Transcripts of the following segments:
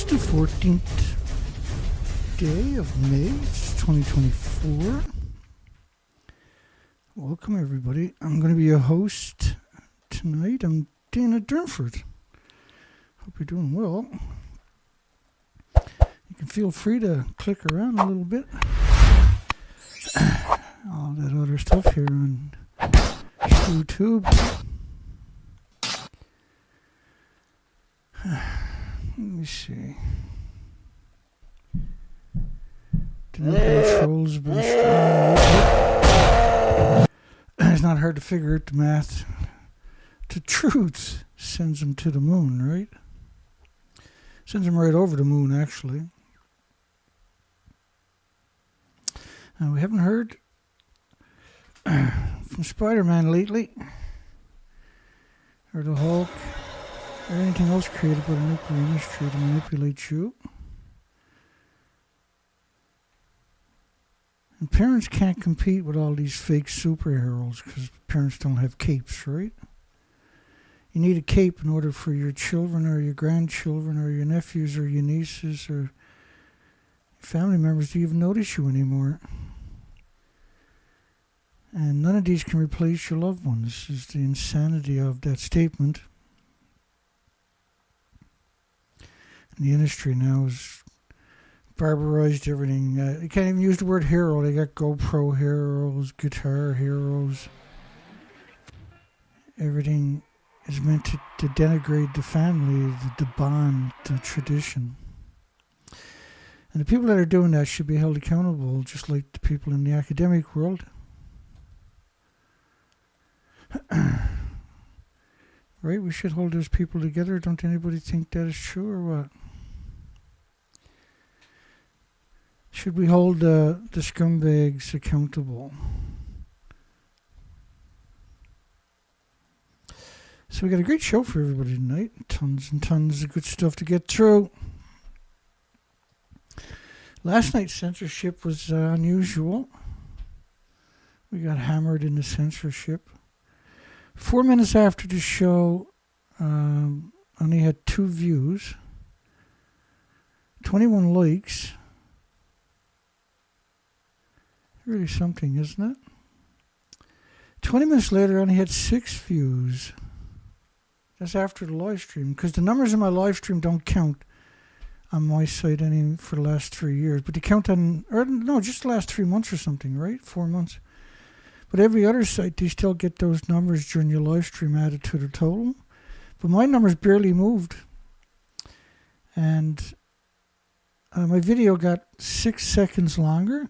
the 14th day of May, 2024. Welcome, everybody. I'm going to be your host tonight. I'm Dana Durnford. Hope you're doing well. You can feel free to click around a little bit. All that other stuff here on YouTube. Let me see. The nuclear trolls have been strong. It's not hard to figure out the math. The truth sends them to the moon, right? Sends them right over the moon, actually. We haven't heard from Spider-Man lately, or the Hulk, or anything else created by the nuclear industry to manipulate you. And parents can't compete with all these fake superheroes because parents don't have capes, right? You need a cape in order for your children or your grandchildren or your nephews or your nieces or your family members to even notice you anymore. And none of these can replace your loved ones. This is the insanity of that statement. And the industry now has barbarized everything. You can't even use the word hero. They got GoPro heroes, guitar heroes. Everything is meant to denigrate the family, the bond, the tradition. And the people that are doing that should be held accountable, just like the people in the academic world. Right? We should hold those people together. Don't anybody think that is true or what? Should we hold the scumbags accountable? So we got a great show for everybody tonight. Tons and tons of good stuff to get through. Last night's censorship was unusual. We got hammered in the censorship. 4 minutes after the show, only had 2 views, 21 likes. Really something, isn't it? 20 minutes later, I only had 6 views. That's after the live stream, because the numbers in my live stream don't count on my site any for the last 3 years, but they count on, or no, just the last 3 months or something, right? 4 months. But every other site, they still get those numbers during your live stream added to the total. But my numbers barely moved. And my video got 6 seconds longer.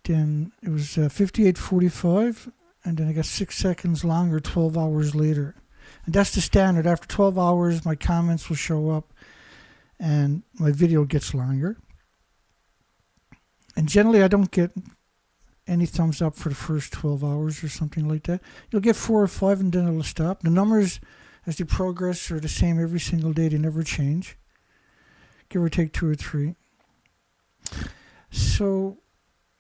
Then it was 58:45. And then I got 6 seconds longer 12 hours later. And that's the standard. After 12 hours, my comments will show up. And my video gets longer. And generally, I don't get any thumbs up for the first 12 hours or something like that. You'll get 4 or 5 and then it'll stop. The numbers, as they progress, are the same every single day. They never change. Give or take 2 or 3. So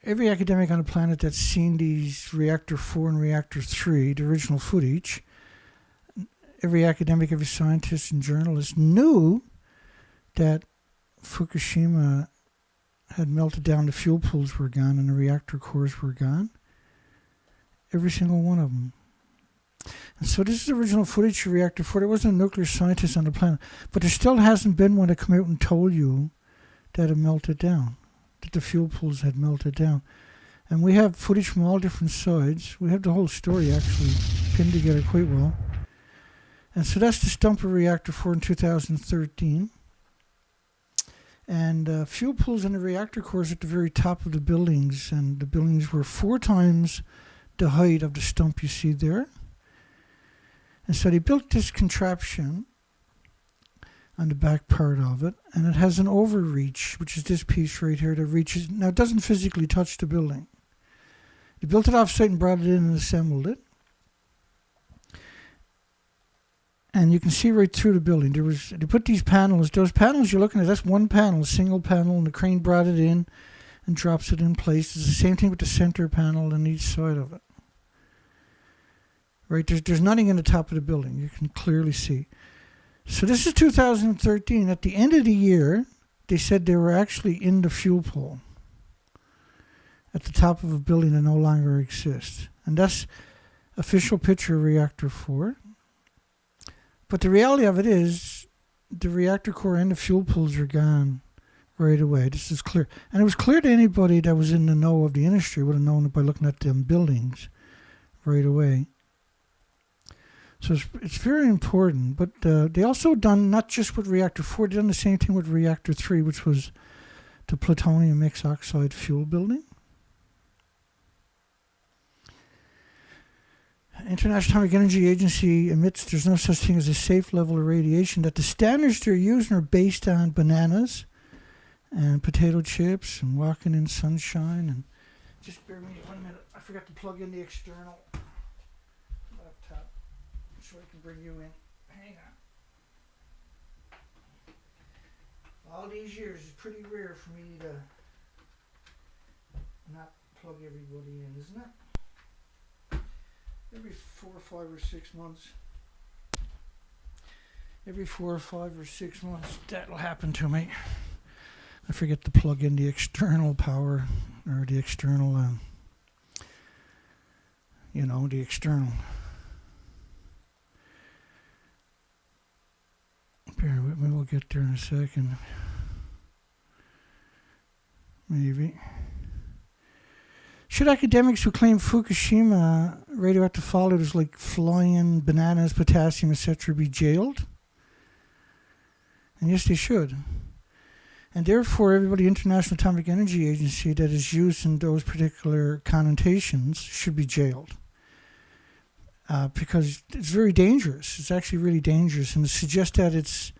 every academic on the planet that's seen these Reactor 4 and Reactor 3, the original footage, every academic, every scientist and journalist knew that Fukushima had melted down, the fuel pools were gone, and the reactor cores were gone. Every single one of them. And so this is original footage of Reactor 4. There wasn't a nuclear scientist on the planet. But there still hasn't been one that come out and told you that it melted down, that the fuel pools had melted down. And we have footage from all different sides. We have the whole story actually pinned together quite well. And so that's the stump of Reactor 4 in 2013. And fuel pools in the reactor cores at the very top of the buildings, and the buildings were 4 times the height of the stump you see there. And so they built this contraption on the back part of it, and it has an overreach, which is this piece right here that reaches. Now, it doesn't physically touch the building. They built it off-site and brought it in and assembled it. And you can see right through the building. They put these panels. Those panels you're looking at, that's one panel, a single panel, and the crane brought it in and drops it in place. It's the same thing with the center panel on each side of it. Right? There's nothing in the top of the building. You can clearly see. So this is 2013. At the end of the year, they said they were actually in the fuel pole at the top of a building that no longer exists. And that's official picture of reactor 4. But the reality of it is the reactor core and the fuel pools are gone right away. This is clear. And it was clear to anybody that was in the know of the industry, would have known it by looking at them buildings right away. So it's very important. But they also done, not just with reactor 4, they done the same thing with reactor 3, which was the plutonium mixed oxide fuel building. International Atomic Energy Agency admits there's no such thing as a safe level of radiation, that the standards they're using are based on bananas and potato chips and walking in sunshine. And just bear with me 1 minute. I forgot to plug in the external laptop so I can bring you in. Hang on. All these years, it's pretty rare for me to not plug everybody in, isn't it? Every 4 or 5 or 6 months. Every 4 or 5 or 6 months, that'll happen to me. I forget to plug in the external power, or the external, the external. Bear with me, we'll get there in a second. Maybe. Should academics who claim Fukushima radioactive fallout is like flying bananas, potassium, etc. be jailed? And yes, they should. And therefore, everybody International Atomic Energy Agency that is using those particular connotations should be jailed. Because it's very dangerous. It's actually really dangerous. And to suggest that it's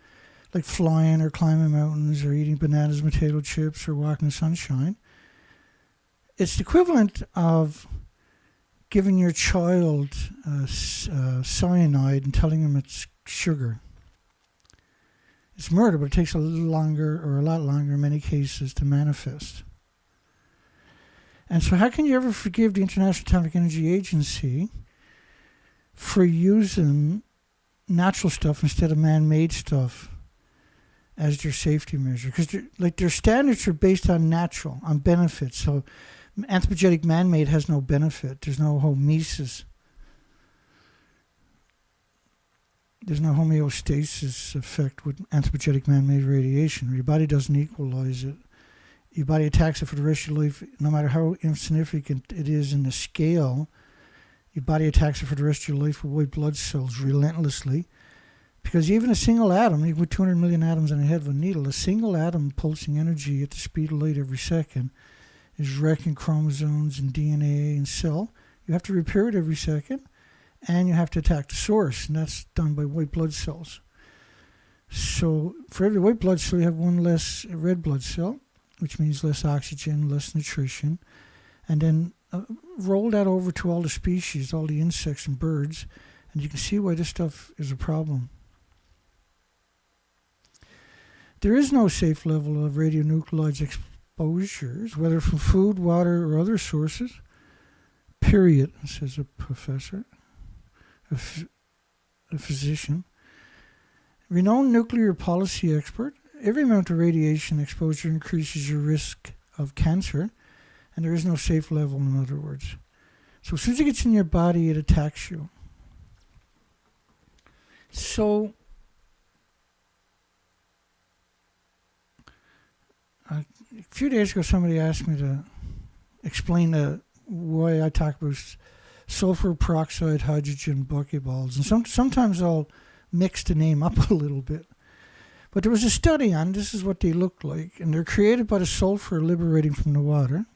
like flying or climbing mountains or eating bananas, potato chips, or walking in sunshine, it's the equivalent of giving your child cyanide and telling them it's sugar. It's murder, but it takes a lot longer in many cases to manifest. And so how can you ever forgive the International Atomic Energy Agency for using natural stuff instead of man-made stuff as their safety measure? Because their standards are based on natural, on benefits. So anthropogenic man-made has no benefit. There's no homeostasis. There's no homeostasis effect with anthropogenic man-made radiation. Your body doesn't equalize it. Your body attacks it for the rest of your life, no matter how insignificant it is in the scale. Your body attacks it for the rest of your life with white blood cells relentlessly. Because even a single atom, even with 200 million atoms on the head of a needle, a single atom pulsing energy at the speed of light every second is wrecking chromosomes and DNA and cell. You have to repair it every second, and you have to attack the source, and that's done by white blood cells. So for every white blood cell, you have one less red blood cell, which means less oxygen, less nutrition. And then roll that over to all the species, all the insects and birds, and you can see why this stuff is a problem. There is no safe level of radionuclides exposures, whether from food, water, or other sources, period, says a professor, a physician. Renowned nuclear policy expert, every amount of radiation exposure increases your risk of cancer, and there is no safe level, in other words. So as soon as it gets in your body, it attacks you. So a few days ago, somebody asked me to explain why I talk about sulfur peroxide, hydrogen, buckyballs. And sometimes I'll mix the name up a little bit. But there was a study on, this is what they look like, and they're created by the sulfur liberating from the water.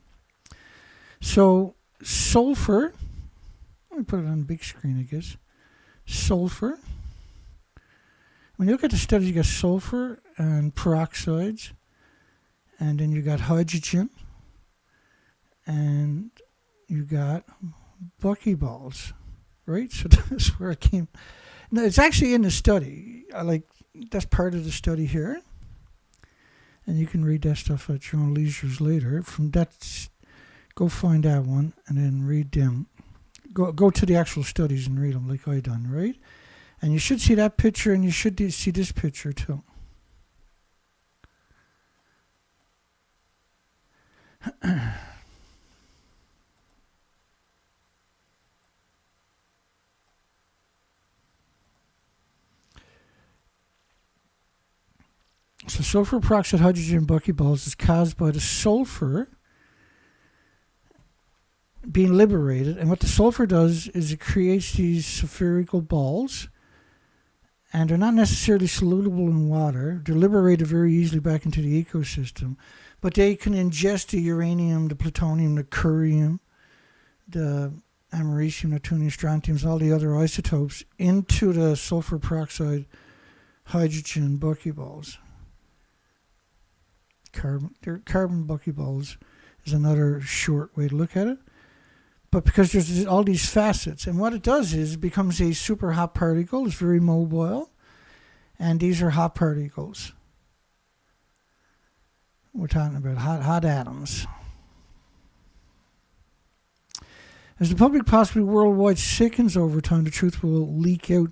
So sulfur, let me put it on the big screen, I guess. Sulfur. When you look at the studies, you got sulfur and peroxides, and then you got hydrogen, and you got buckyballs, right? So that's where it came. No, it's actually in the study. That's part of the study here, and you can read that stuff at your own leisures later. From that, go find that one and then read them. Go to the actual studies and read them like I done, right? And you should see that picture, and you should see this picture too. So sulfur peroxide hydrogen buckyballs is caused by the sulfur being liberated. And what the sulfur does is it creates these spherical balls. And they're not necessarily soluble in water. They're liberated very easily back into the ecosystem. But they can ingest the uranium, the plutonium, the curium, the americium, neptunium, strontium, all the other isotopes into the sulfur peroxide hydrogen buckyballs. Carbon buckyballs is another short way to look at it. But because there's all these facets, and what it does is it becomes a super hot particle. It's very mobile, and these are hot particles. We're talking about hot atoms. As the public, possibly worldwide, sickens over time, the truth will leak out.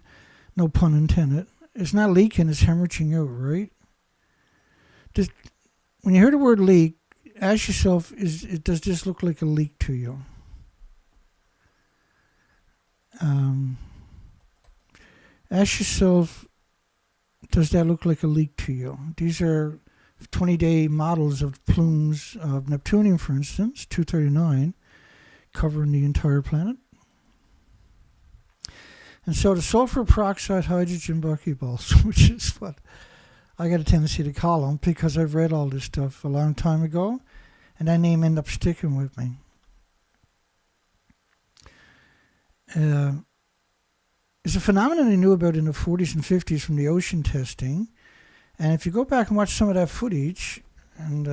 No pun intended. It's not leaking; it's hemorrhaging out. Right? When you hear the word leak, ask yourself: does this look like a leak to you? Ask yourself, does that look like a leak to you? These are 20-day models of plumes of Neptunium, for instance, 239, covering the entire planet. And so the sulfur peroxide hydrogen buckyballs, which is what I got a tendency to call them because I've read all this stuff a long time ago, and that name ended up sticking with me. It's a phenomenon they knew about in the 40s and 50s from the ocean testing. And if you go back and watch some of that footage, and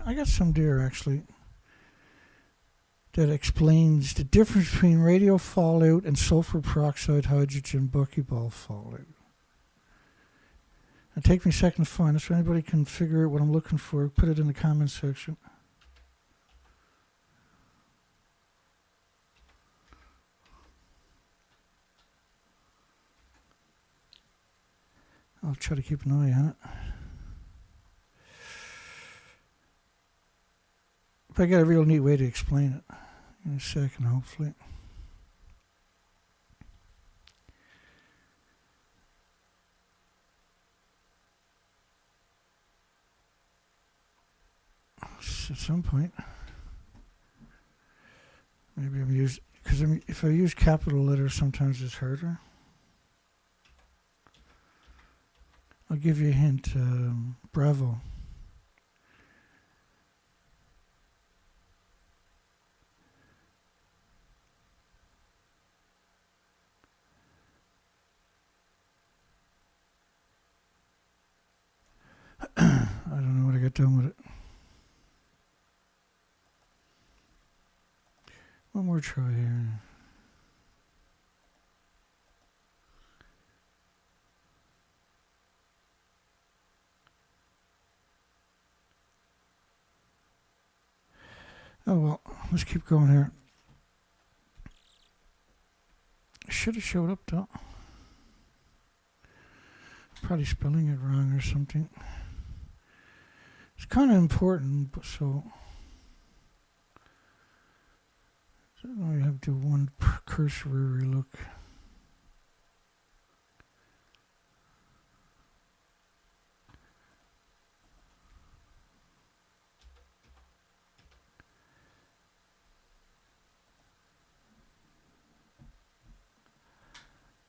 I got some there actually, that explains the difference between radio fallout and sulfur peroxide hydrogen buckyball fallout. It'll take me a second to find this, so anybody can figure out what I'm looking for, put it in the comments section. I'll try to keep an eye on it. But I got a real neat way to explain it in a second, hopefully. At some point, maybe I'm using, because if I use capital letters, sometimes it's harder. I'll give you a hint. Bravo. I don't know what I got done with it. One more try here. Oh well, let's keep going here. Should have showed up though. Probably spelling it wrong or something. It's kind of important, but so I have to do one cursory look.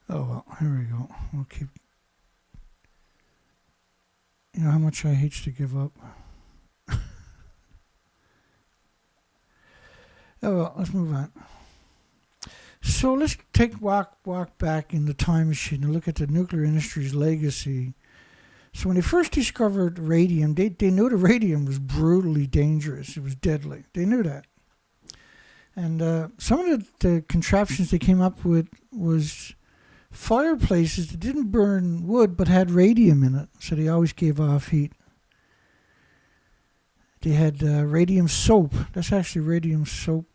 Oh well, here we go. We'll keep. You know how much I hate to give up. Oh well, let's move on. So let's walk back in the time machine and look at the nuclear industry's legacy. So when they first discovered radium, they knew the radium was brutally dangerous. It was deadly. They knew that. And some of the contraptions they came up with was fireplaces that didn't burn wood but had radium in it, so they always gave off heat. They had radium soap. That's actually radium soap.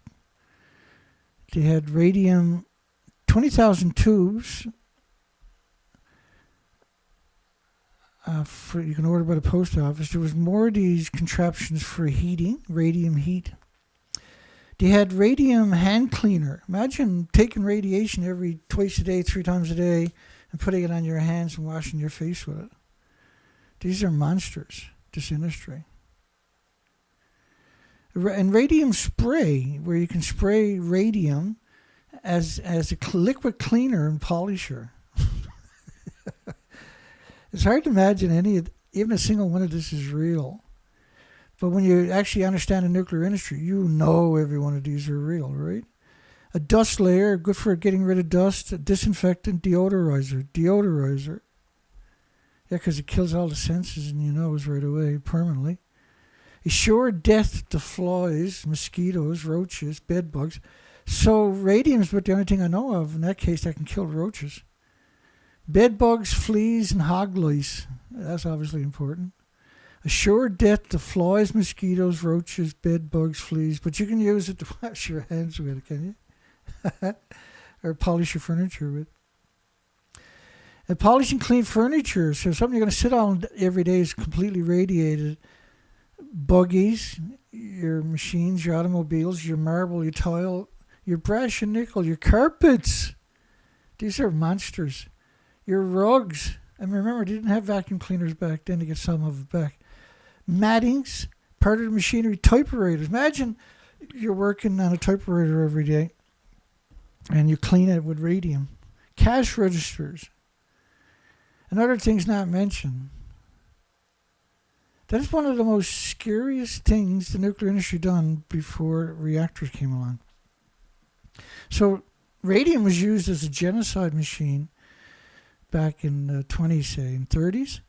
They had radium, 20,000 tubes you can order by the post office. There was more of these contraptions for heating, radium heat. They had radium hand cleaner. Imagine taking radiation twice a day, 3 times a day, and putting it on your hands and washing your face with it. These are monsters, this industry. And radium spray, where you can spray radium as a liquid cleaner and polisher. It's hard to imagine even a single one of this is real. But when you actually understand the nuclear industry, you know every one of these are real, right? A dust layer, good for getting rid of dust. A disinfectant, deodorizer. Yeah, because it kills all the senses in your nose right away, permanently. A sure death to flies, mosquitoes, roaches, bed bugs. So radium's about the only thing I know of in that case that can kill roaches. Bed bugs, fleas, and hog lice. That's obviously important. A sure death to flies, mosquitoes, roaches, bed bugs, fleas. But you can use it to wash your hands with, can you? Or polish your furniture with. And polish and clean furniture. So something you're going to sit on every day is completely radiated. Buggies, your machines, your automobiles, your marble, your tile, your brass and nickel, your carpets. These are monsters. Your rugs. And remember, they didn't have vacuum cleaners back then to get some of it back. Mattings, part of the machinery, typewriters. Imagine you're working on a typewriter every day and you clean it with radium. Cash registers. And other things not mentioned. That is one of the most scariest things the nuclear industry done before reactors came along. So radium was used as a genocide machine back in the 20s, say, and 30s.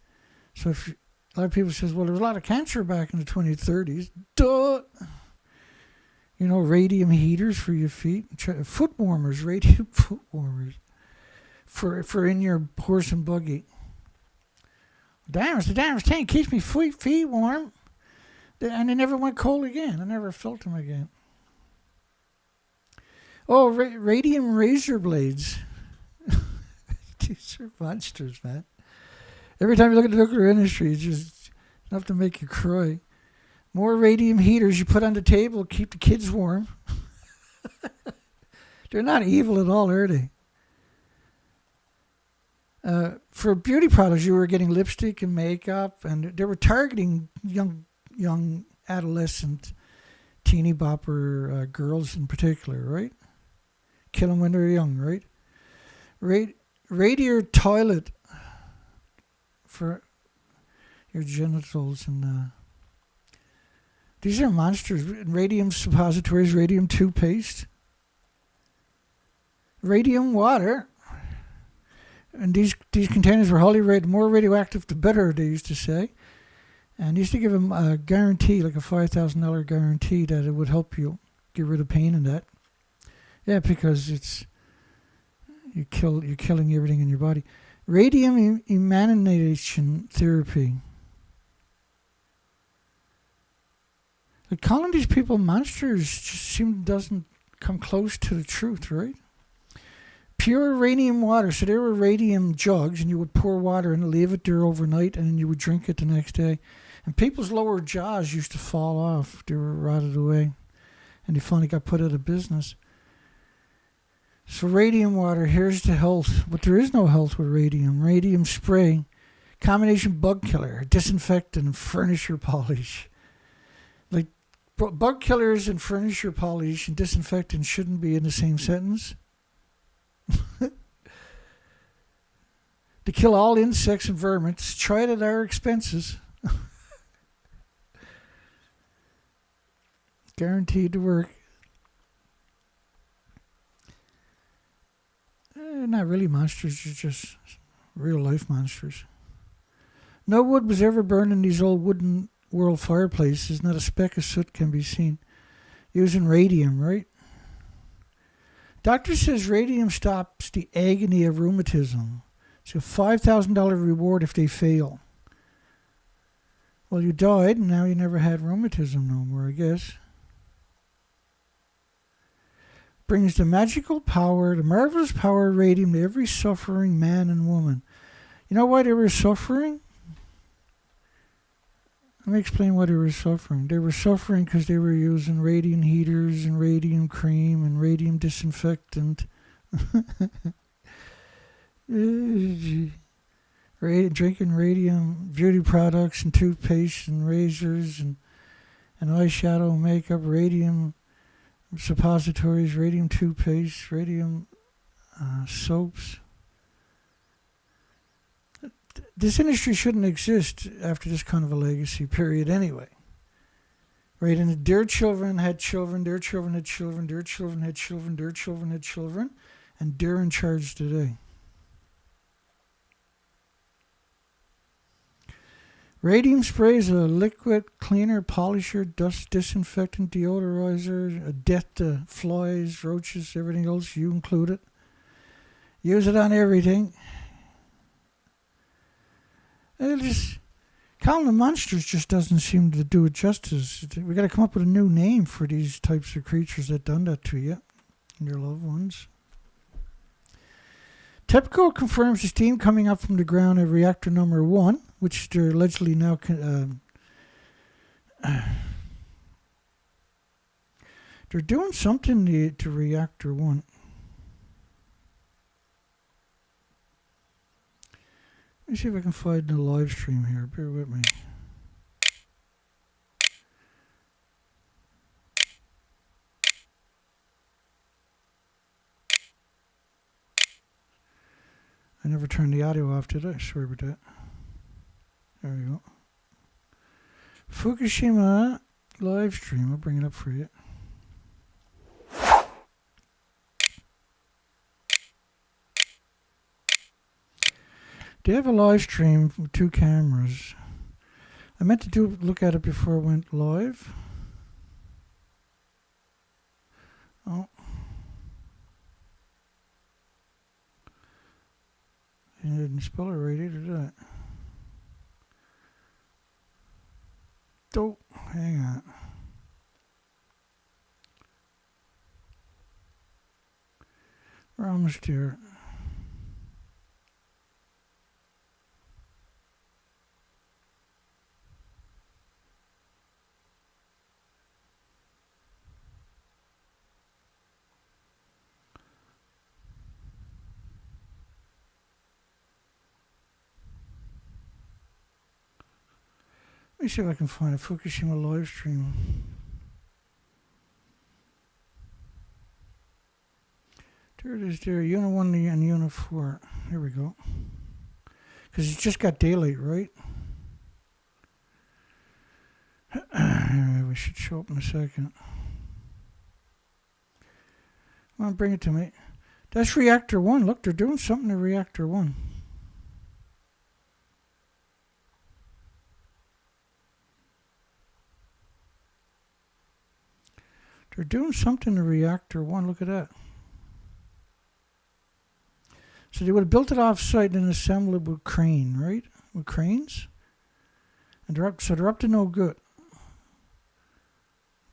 So if a lot of people says, well, there was a lot of cancer back in the 20s, 30s. Duh! You know, radium heaters for your feet. Foot warmers, radium foot warmers. For in your horse and buggy. The Downers tank keeps me feet warm. And they never went cold again. I never felt them again. Oh, radium razor blades. These are monsters, man. Every time you look at the nuclear industry, it's just enough to make you cry. More radium heaters you put on the table, keep the kids warm. They're not evil at all, are they? For beauty products, you were getting lipstick and makeup, and they were targeting young adolescent, teeny bopper girls in particular, right? Kill them when they're young, right? Radiator toilet for your genitals, and these are monsters. Radium suppositories, radium toothpaste, radium water. And these containers were highly rated, more radioactive the better, they used to say. And used to give them a guarantee, like a $5,000 guarantee, that it would help you get rid of pain and that. Yeah, because you're killing everything in your body. Radium emanation therapy. Like calling these people monsters just doesn't come close to the truth, right? Pure radium water. So there were radium jugs, and you would pour water and leave it there overnight, and then you would drink it the next day. And people's lower jaws used to fall off. They were rotted away. And they finally got put out of business. So radium water, here's the health. But there is no health with radium. Radium spray, combination bug killer, disinfectant, and furniture polish. Like, bug killers and furniture polish and disinfectant shouldn't be in the same sentence. To kill all insects and vermins, tried at our expenses. Guaranteed to work. Not really monsters, they're just real life monsters. No wood was ever burned in these old wooden world fireplaces. Not a speck of soot can be seen. Using radium, right? Doctor says radium stops the agony of rheumatism. It's a $5,000 reward if they fail. Well, you died, and now you never had rheumatism no more, I guess. Brings the magical power, the marvelous power of radium to every suffering man and woman. You know why they were suffering? Let me explain why they were suffering. They were suffering because they were using radium heaters and radium cream and radium disinfectant. Drinking radium beauty products and toothpaste and razors and eyeshadow and makeup, radium suppositories, radium toothpaste, radium soaps. This industry shouldn't exist after this kind of a legacy period anyway. Right? And their children had children, their children had children, their children had children, their children had children, and they're in charge today. Radium spray is a liquid cleaner, polisher, dust disinfectant, deodorizer, a death to flies, roaches, everything else, you included. Use it on everything. Calling them monsters just doesn't seem to do it justice. We got to come up with a new name for these types of creatures that done that to you and your loved ones. TEPCO confirms the steam coming up from the ground at reactor number 1, which they're allegedly now they're doing something to reactor 1. Let me see if I can find the live stream here. Bear with me. I never turned the audio off, did I? Sorry about that. There we go. Fukushima live stream. I'll bring it up for you. They have a live stream with 2 cameras. I meant to look at it before I went live. Oh. I didn't spell it right either, did I? Oh, hang on. We're almost here. Let me see if I can find a Fukushima live stream. There it is there, Unit 1 and Unit 4. There we go. Because it's just got daylight, right? Anyway, we should show up in a second. Come on, bring it to me. That's Reactor 1. Look, they're doing something to Reactor 1. They're doing something to Reactor 1. Look at that. So they would have built it off-site and assembled it with crane, right? With cranes? And they're up to no good.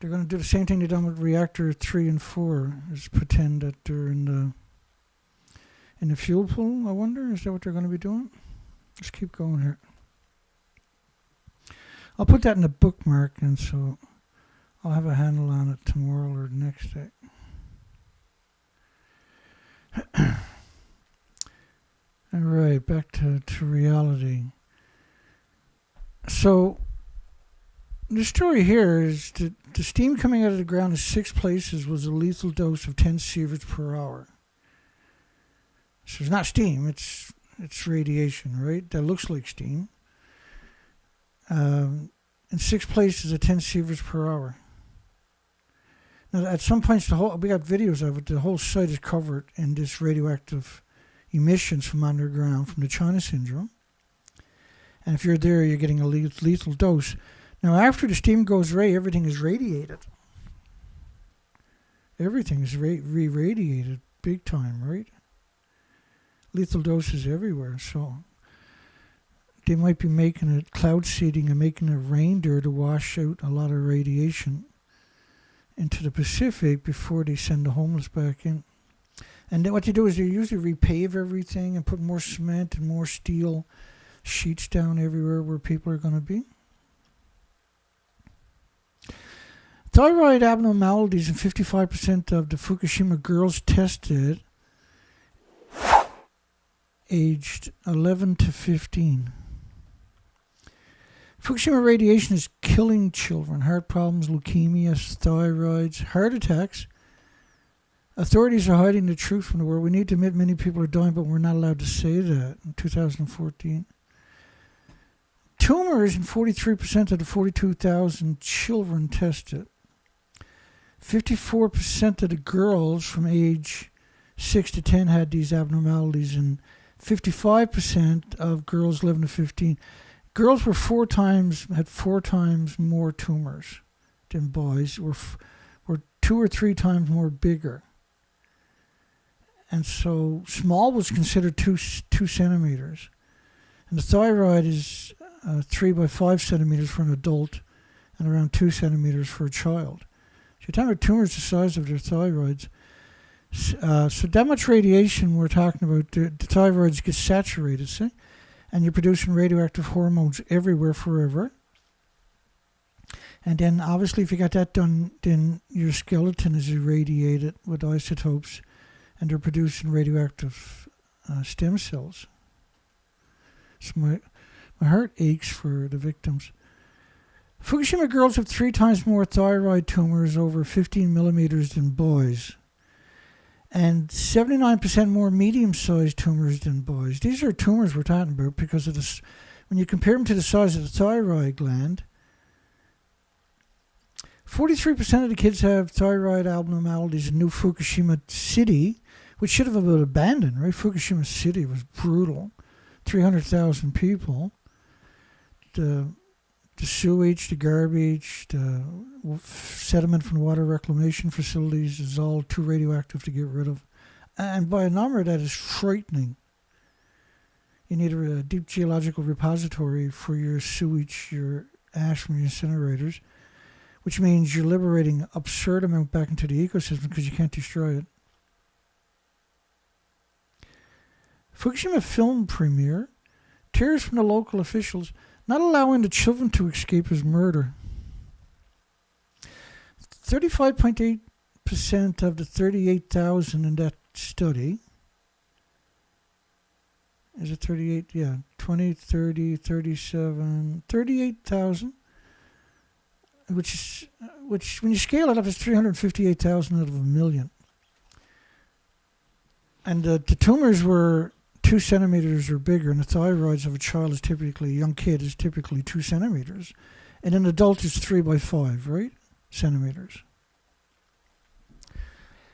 They're going to do the same thing they done with Reactor 3 and 4. Is pretend that they're in the fuel pool, I wonder? Is that what they're going to be doing? Let's keep going here. I'll put that in the bookmark, and so I'll have a handle on it tomorrow or the next day. All right, back to reality. So the story here is that the steam coming out of the ground in 6 places was a lethal dose of 10 sieverts per hour. So it's not steam, it's radiation, right? That looks like steam. In 6 places at 10 sieverts per hour. Now, at some points, we got videos of it. The whole site is covered in this radioactive emissions from underground, from the China syndrome. And if you're there, you're getting a lethal dose. Now, after the steam goes away, everything is radiated. Everything is re-radiated big time, right? Lethal doses everywhere. So they might be making it cloud seeding and making it rain there to wash out a lot of radiation into the Pacific before they send the homeless back in. And then what they do is they usually repave everything and put more cement and more steel sheets down everywhere where people are going to be. Thyroid abnormalities in 55% of the Fukushima girls tested aged 11 to 15. Fukushima radiation is killing children. Heart problems, leukemia, thyroids, heart attacks. Authorities are hiding the truth from the world. We need to admit many people are dying, but we're not allowed to say that in 2014. Tumors in 43% of the 42,000 children tested. 54% of the girls from age 6 to 10 had these abnormalities, and 55% of girls 11 to 15. Girls were had four times more tumors than boys, were 2 or 3 times more bigger. And so small was considered 2 centimeters. And the thyroid is 3 by 5 centimeters for an adult and around 2 centimeters for a child. So you're talking about tumors the size of their thyroids. So that much radiation we're talking about, the thyroids get saturated, see? And you're producing radioactive hormones everywhere forever. And then obviously if you got that done, then your skeleton is irradiated with isotopes and they're producing radioactive stem cells. So my heart aches for the victims. Fukushima girls have 3 times more thyroid tumors over 15 millimeters than boys, and 79% more medium-sized tumors than boys. These are tumors we're talking about because of this. When you compare them to the size of the thyroid gland, 43% of the kids have thyroid abnormalities in New Fukushima City, which should have been abandoned, right? Fukushima City was brutal. 300,000 people. The sewage, the garbage, the sediment from water reclamation facilities is all too radioactive to get rid of. And by a number, that is frightening. You need a deep geological repository for your sewage, your ash from your incinerators, which means you're liberating absurd amount back into the ecosystem because you can't destroy it. Fukushima film premiere. Tears from the local officials. Not allowing the children to escape is murder. 35.8% of the 38,000 in that study. Is it 38? Yeah. 20, 30, 37, 38,000. Which when you scale it up, is 358,000 out of a million. And the tumors were 2 centimeters or bigger, and the thyroids of a child is typically, a young kid is typically 2 centimeters. And an adult is 3 by 5, right? Centimeters.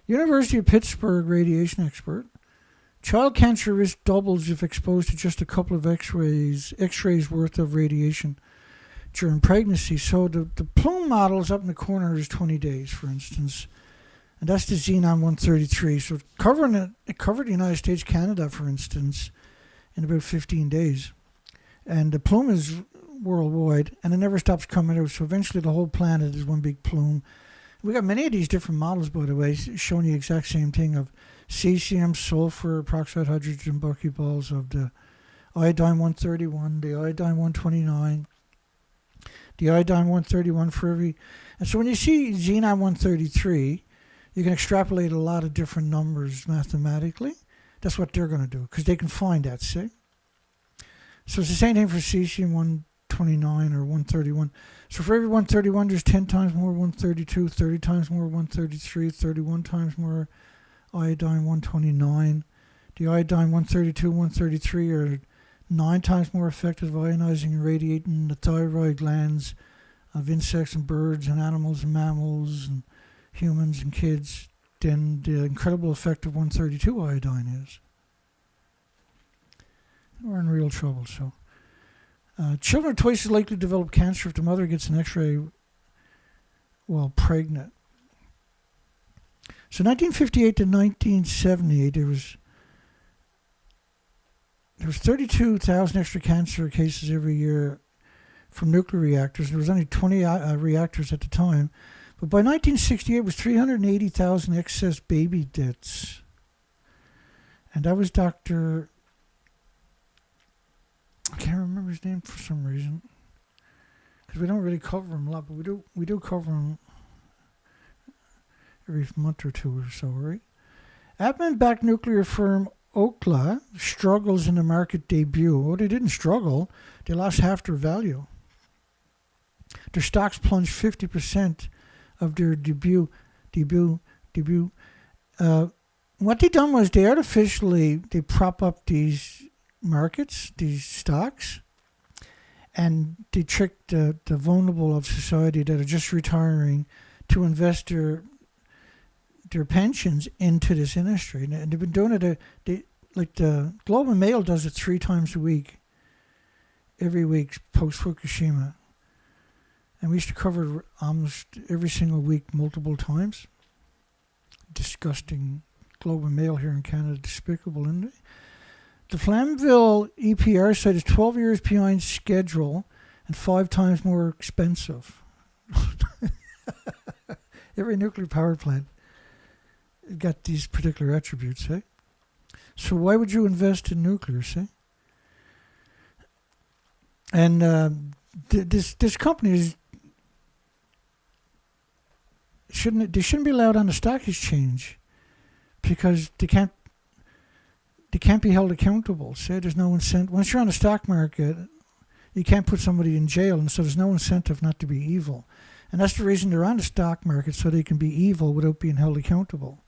University of Pittsburgh radiation expert. Child cancer risk doubles if exposed to just a couple of x-rays worth of radiation during pregnancy. So the plume models up in the corner is 20 days, for instance. And that's the Xenon-133. So it covered the United States, Canada, for instance, in about 15 days. And the plume is worldwide, and it never stops coming out. So eventually the whole planet is one big plume. We got many of these different models, by the way, showing the exact same thing of cesium, sulfur, peroxide, hydrogen, buckyballs of the iodine-131, the iodine-129, the iodine-131 for every... And so when you see Xenon-133, you can extrapolate a lot of different numbers mathematically. That's what they're going to do, because they can find that, see? So it's the same thing for cesium-129 or 131. So for every 131, there's 10 times more 132, 30 times more 133, 31 times more iodine-129. The iodine-132, 133 are 9 times more effective ionizing and radiating the thyroid glands of insects and birds and animals and mammals and humans and kids than the incredible effect of 132 iodine is. We're in real trouble. So, children are twice as likely to develop cancer if the mother gets an X-ray while pregnant. So, 1958 to 1978, there was 32,000 extra cancer cases every year from nuclear reactors. There was only 20 reactors at the time. But by 1968, it was 380,000 excess baby deaths. And that was Dr. I can't remember his name for some reason. Because we don't really cover him a lot, but we do cover him every month or two or so, right? Altman-backed nuclear firm Oklo struggles in the market debut. Well, they didn't struggle. They lost half their value. Their stocks plunged 50% of their debut. What they done was they prop up these markets, these stocks, and they tricked the vulnerable of society that are just retiring to invest their pensions into this industry. And they've been doing it, like the Globe and Mail does it 3 times a week, every week post Fukushima. And we used to cover it almost every single week, multiple times. Disgusting Globe and Mail here in Canada, despicable, isn't it? The Flamanville EPR site is 12 years behind schedule and 5 times more expensive. Every nuclear power plant got these particular attributes, eh? So why would you invest in nuclear, say? And this company shouldn't be allowed on the stock exchange because they can't be held accountable. Say there's no incentive. Once you're on the stock market, you can't put somebody in jail, and so there's no incentive not to be evil. And that's the reason they're on the stock market, so they can be evil without being held accountable.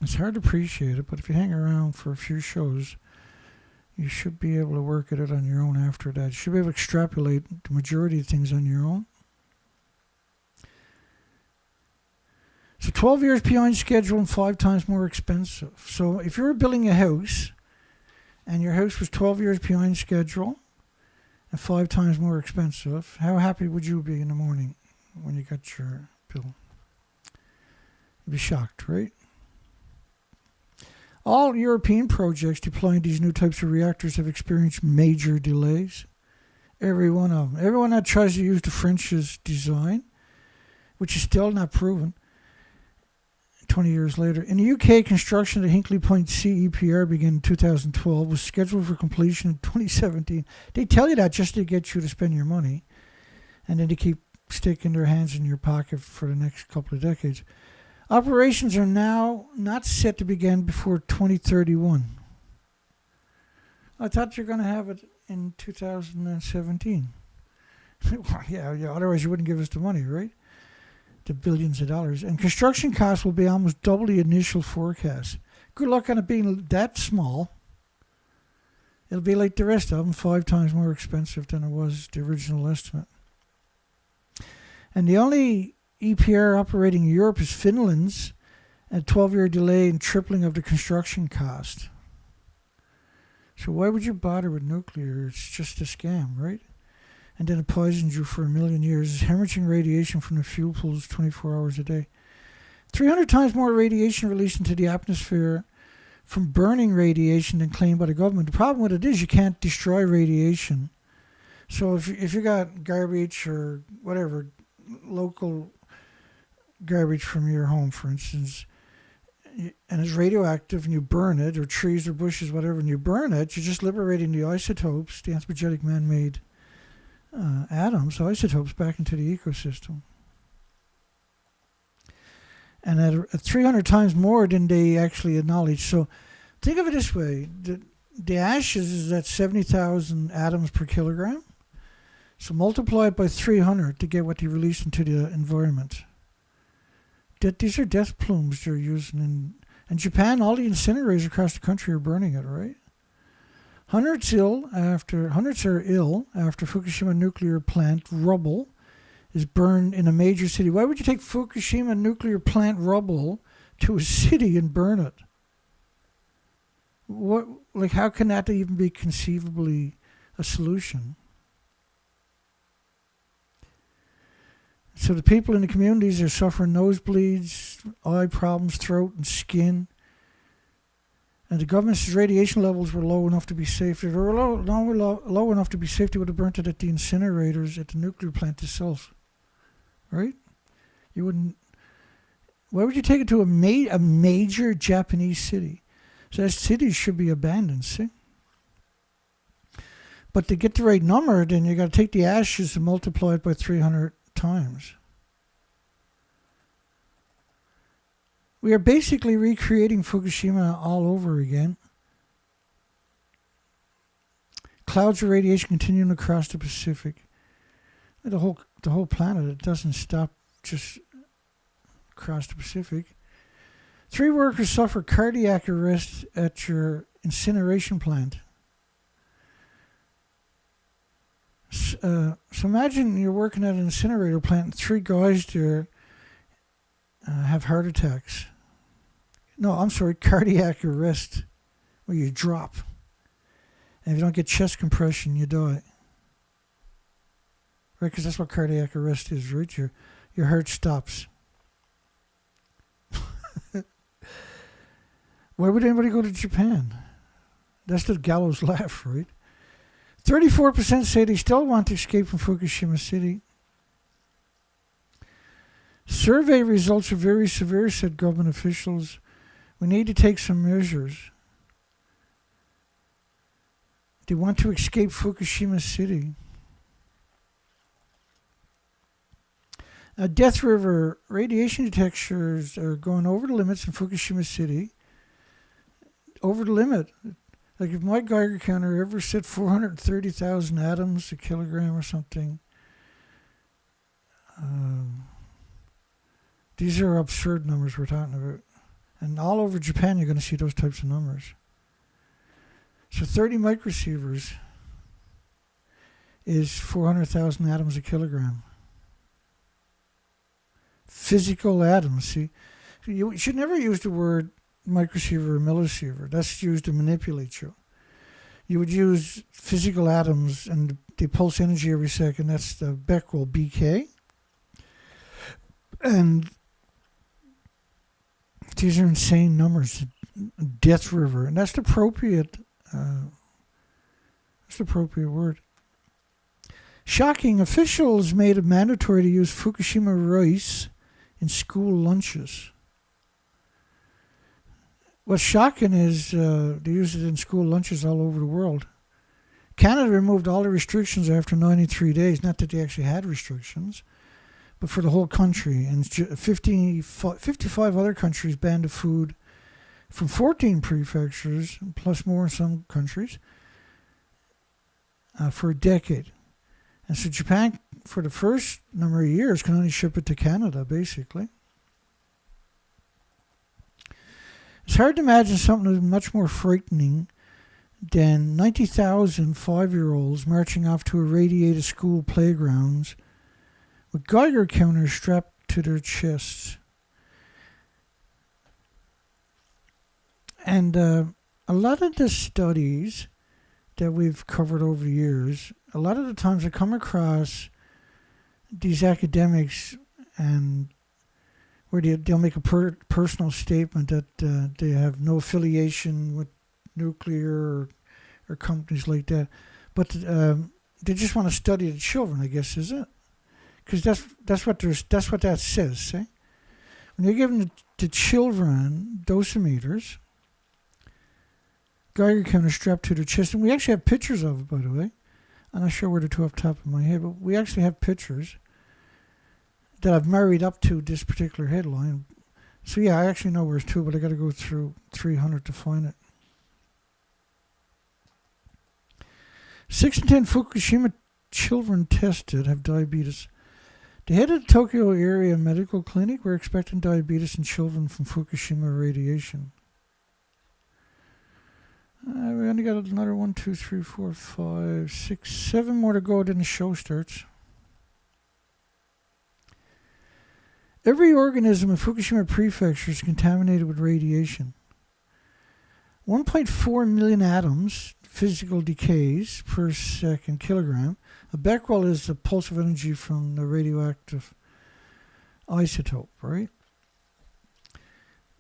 It's hard to appreciate it, but if you hang around for a few shows, you should be able to work at it on your own after that. You should be able to extrapolate the majority of things on your own. So 12 years behind schedule and 5 times more expensive. So if you were building a house and your house was 12 years behind schedule and 5 times more expensive, how happy would you be in the morning when you got your bill? You'd be shocked, right? All European projects deploying these new types of reactors have experienced major delays. Every one of them. Everyone that tries to use the French's design, which is still not proven, 20 years later. In the UK, construction of the Hinkley Point C EPR began in 2012, was scheduled for completion in 2017. They tell you that just to get you to spend your money, and then to keep sticking their hands in your pocket for the next couple of decades. Operations are now not set to begin before 2031. I thought you're going to have it in 2017. yeah, otherwise you wouldn't give us the money, right? The billions of dollars. And construction costs will be almost double the initial forecast. Good luck on it being that small. It'll be like the rest of them, 5 times more expensive than it was the original estimate. And the only EPR operating in Europe is Finland's, a 12-year delay and tripling of the construction cost. So why would you bother with nuclear? It's just a scam, right? And then it poisons you for 1 million years. It's hemorrhaging radiation from the fuel pools 24 hours a day. 300 times more radiation released into the atmosphere from burning radiation than claimed by the government. The problem with it is you can't destroy radiation. So if you got garbage or whatever, local garbage from your home, for instance, and it's radioactive and you burn it, or trees or bushes, whatever, and you burn it, you're just liberating the isotopes, the anthropogenic man-made atoms, isotopes, back into the ecosystem. And at 300 times more than they actually acknowledge. So think of it this way. The ashes is at 70,000 atoms per kilogram. So multiply it by 300 to get what they release into the environment. These are death plumes they're using. In Japan, all the incinerators across the country are burning it, right? Hundreds are ill after Fukushima nuclear plant rubble is burned in a major city. Why would you take Fukushima nuclear plant rubble to a city and burn it? How can that even be conceivably a solution? So the people in the communities are suffering nosebleeds, eye problems, throat and skin. And the government says radiation levels were low enough to be safe. If they were low enough to be safe, they would have burnt it at the incinerators at the nuclear plant itself. Right? You wouldn't. Why would you take it to a major Japanese city? So that city should be abandoned, see? But to get the right number, then you got to take the ashes and multiply it by 300 times. We are basically recreating Fukushima all over again. Clouds of radiation continuing across the Pacific. The whole planet, it doesn't stop just across the Pacific. 3 workers suffer cardiac arrest at your incineration plant. So imagine you're working at an incinerator plant and 3 guys there have heart attacks. No, I'm sorry, cardiac arrest, where you drop. And if you don't get chest compression, you die. Right, because that's what cardiac arrest is, right? Your heart stops. Why would anybody go to Japan? That's the gallows laugh, right? 34% say they still want to escape from Fukushima City. Survey results are very severe, said government officials. We need to take some measures. They want to escape Fukushima City. Death River radiation detectors are going over the limits in Fukushima City. Over the limit. Like if my Geiger counter ever said 430,000 atoms a kilogram or something, these are absurd numbers we're talking about. And all over Japan, you're going to see those types of numbers. So 30 microsieverts is 400,000 atoms a kilogram. Physical atoms. See, you should never use the word microsievert or millisievert. That's used to manipulate you. You would use physical atoms, and they pulse energy every second. That's the Becquerel, BK. And these are insane numbers. Death River, and that's the appropriate. That's the appropriate word. Shocking! Officials made it mandatory to use Fukushima rice in school lunches. What's shocking is they use it in school lunches all over the world. Canada removed all the restrictions after 93 days. Not that they actually had restrictions, but for the whole country. And 55 other countries banned the food from 14 prefectures, plus more in some countries, for a decade. And so Japan, for the first number of years, can only ship it to Canada, basically. It's hard to imagine something much more frightening than 90,000 5-year-olds marching off to irradiated school playgrounds with Geiger counters strapped to their chests. And a lot of the studies that we've covered over the years, a lot of the times I come across these academics and where they'll make a personal statement that they have no affiliation with nuclear or companies like that, but they just want to study the children, I guess, is it? Because that's what that says. See? When you're giving the children dosimeters, Geiger counter strapped to their chest, and we actually have pictures of it, by the way. I'm not sure where they're two off the top of my head, but we actually have pictures that I've married up to this particular headline. So yeah, I actually know where it's to, but I got to go through 300 to find it. 6 in 10 Fukushima children tested have diabetes. The head of the Tokyo area medical clinic were expecting diabetes in children from Fukushima radiation. We only got another 1, 2, 3, 4, 5, 6, 7 more to go, then the show starts. Every organism in Fukushima Prefecture is contaminated with radiation. 1.4 million atoms, physical decays per second kilogram. A Becquerel is the pulse of energy from the radioactive isotope, right?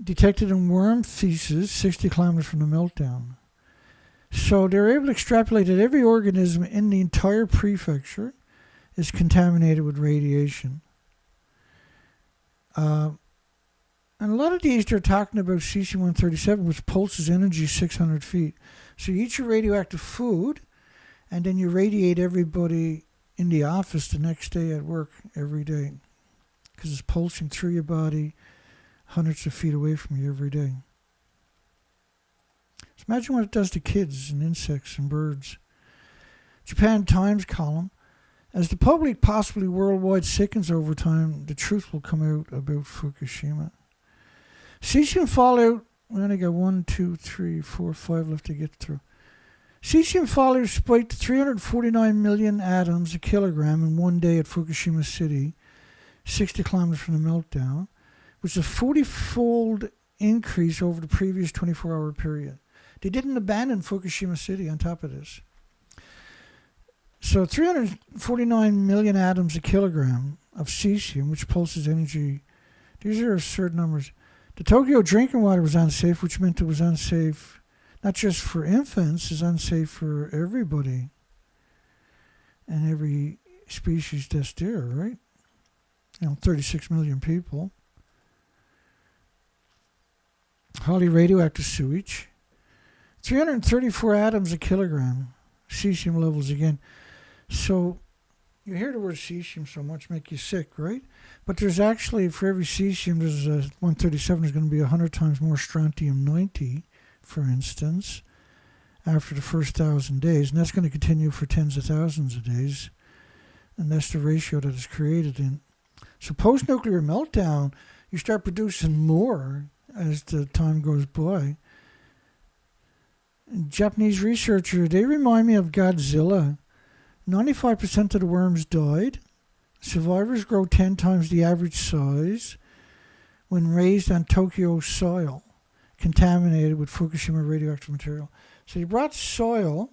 Detected in worm feces 60 kilometers from the meltdown. So they're able to extrapolate that every organism in the entire prefecture is contaminated with radiation. And a lot of these, they're talking about cesium-137, which pulses energy 600 feet. So you eat your radioactive food, and then you radiate everybody in the office the next day at work every day, because it's pulsing through your body hundreds of feet away from you every day. So imagine what it does to kids and insects and birds. Japan Times column. As the public, possibly worldwide, sickens over time, the truth will come out about Fukushima. Cesium fallout, we only got 1, 2, 3, 4, 5 left to get through. Cesium fallout spiked to 349 million atoms a kilogram in one day at Fukushima City, 60 kilometers from the meltdown, which is a 40-fold increase over the previous 24-hour period. They didn't abandon Fukushima City on top of this. So 349 million atoms a kilogram of cesium, which pulses energy. These are absurd numbers. The Tokyo drinking water was unsafe, which meant it was unsafe not just for infants, it's unsafe for everybody and every species that's there, right? 36 million people. Highly radioactive sewage. 334 atoms a kilogram. Cesium levels again. So you hear the word cesium so much, make you sick, right? But there's actually, for every cesium, there's 137 is going to be 100 times more strontium-90, for instance, after the first 1,000 days. And that's going to continue for tens of thousands of days. And that's the ratio that is created in. So post-nuclear meltdown, you start producing more as the time goes by. And Japanese researcher, they remind me of Godzilla. 95% of the worms died. Survivors grow 10 times the average size when raised on Tokyo soil, contaminated with Fukushima radioactive material. So you brought soil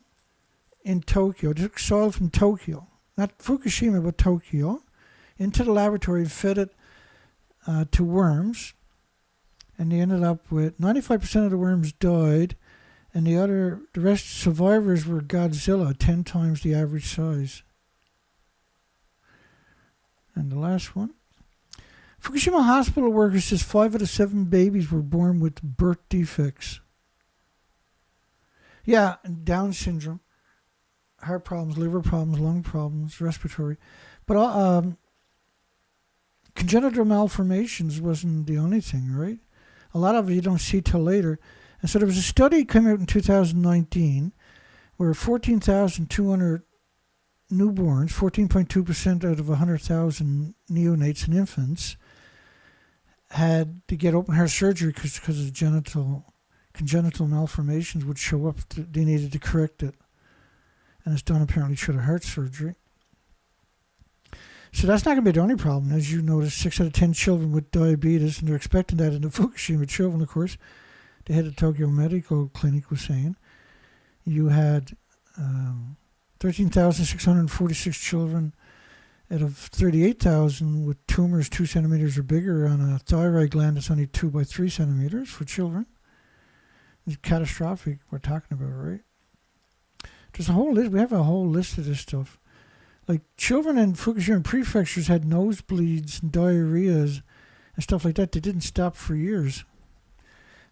in Tokyo, took soil from Tokyo, not Fukushima, but Tokyo, into the laboratory and fed it to worms. And they ended up with 95% of the worms died. And the rest survivors were Godzilla, 10 times the average size. And the last one. Fukushima hospital workers says 5 out of 7 babies were born with birth defects. Yeah, Down syndrome, heart problems, liver problems, lung problems, respiratory. But congenital malformations wasn't the only thing, right? A lot of it you don't see till later. And so there was a study came out in 2019 where 14,200 newborns, 14.2% out of 100,000 neonates and infants, had to get open heart surgery because of congenital malformations would show up. They needed to correct it. And it's done apparently through the heart surgery. So that's not going to be the only problem. As you notice, 6 out of 10 children with diabetes, and they're expecting that in the Fukushima children, of course. The head of Tokyo Medical Clinic was saying you had 13,646 children out of 38,000 with tumors 2 centimeters or bigger on a thyroid gland that's only 2 by 3 centimeters for children. It's catastrophic, we're talking about, right? There's a whole list. We have a whole list of this stuff. Like children in Fukushima prefectures had nosebleeds and diarrheas and stuff like that. They didn't stop for years.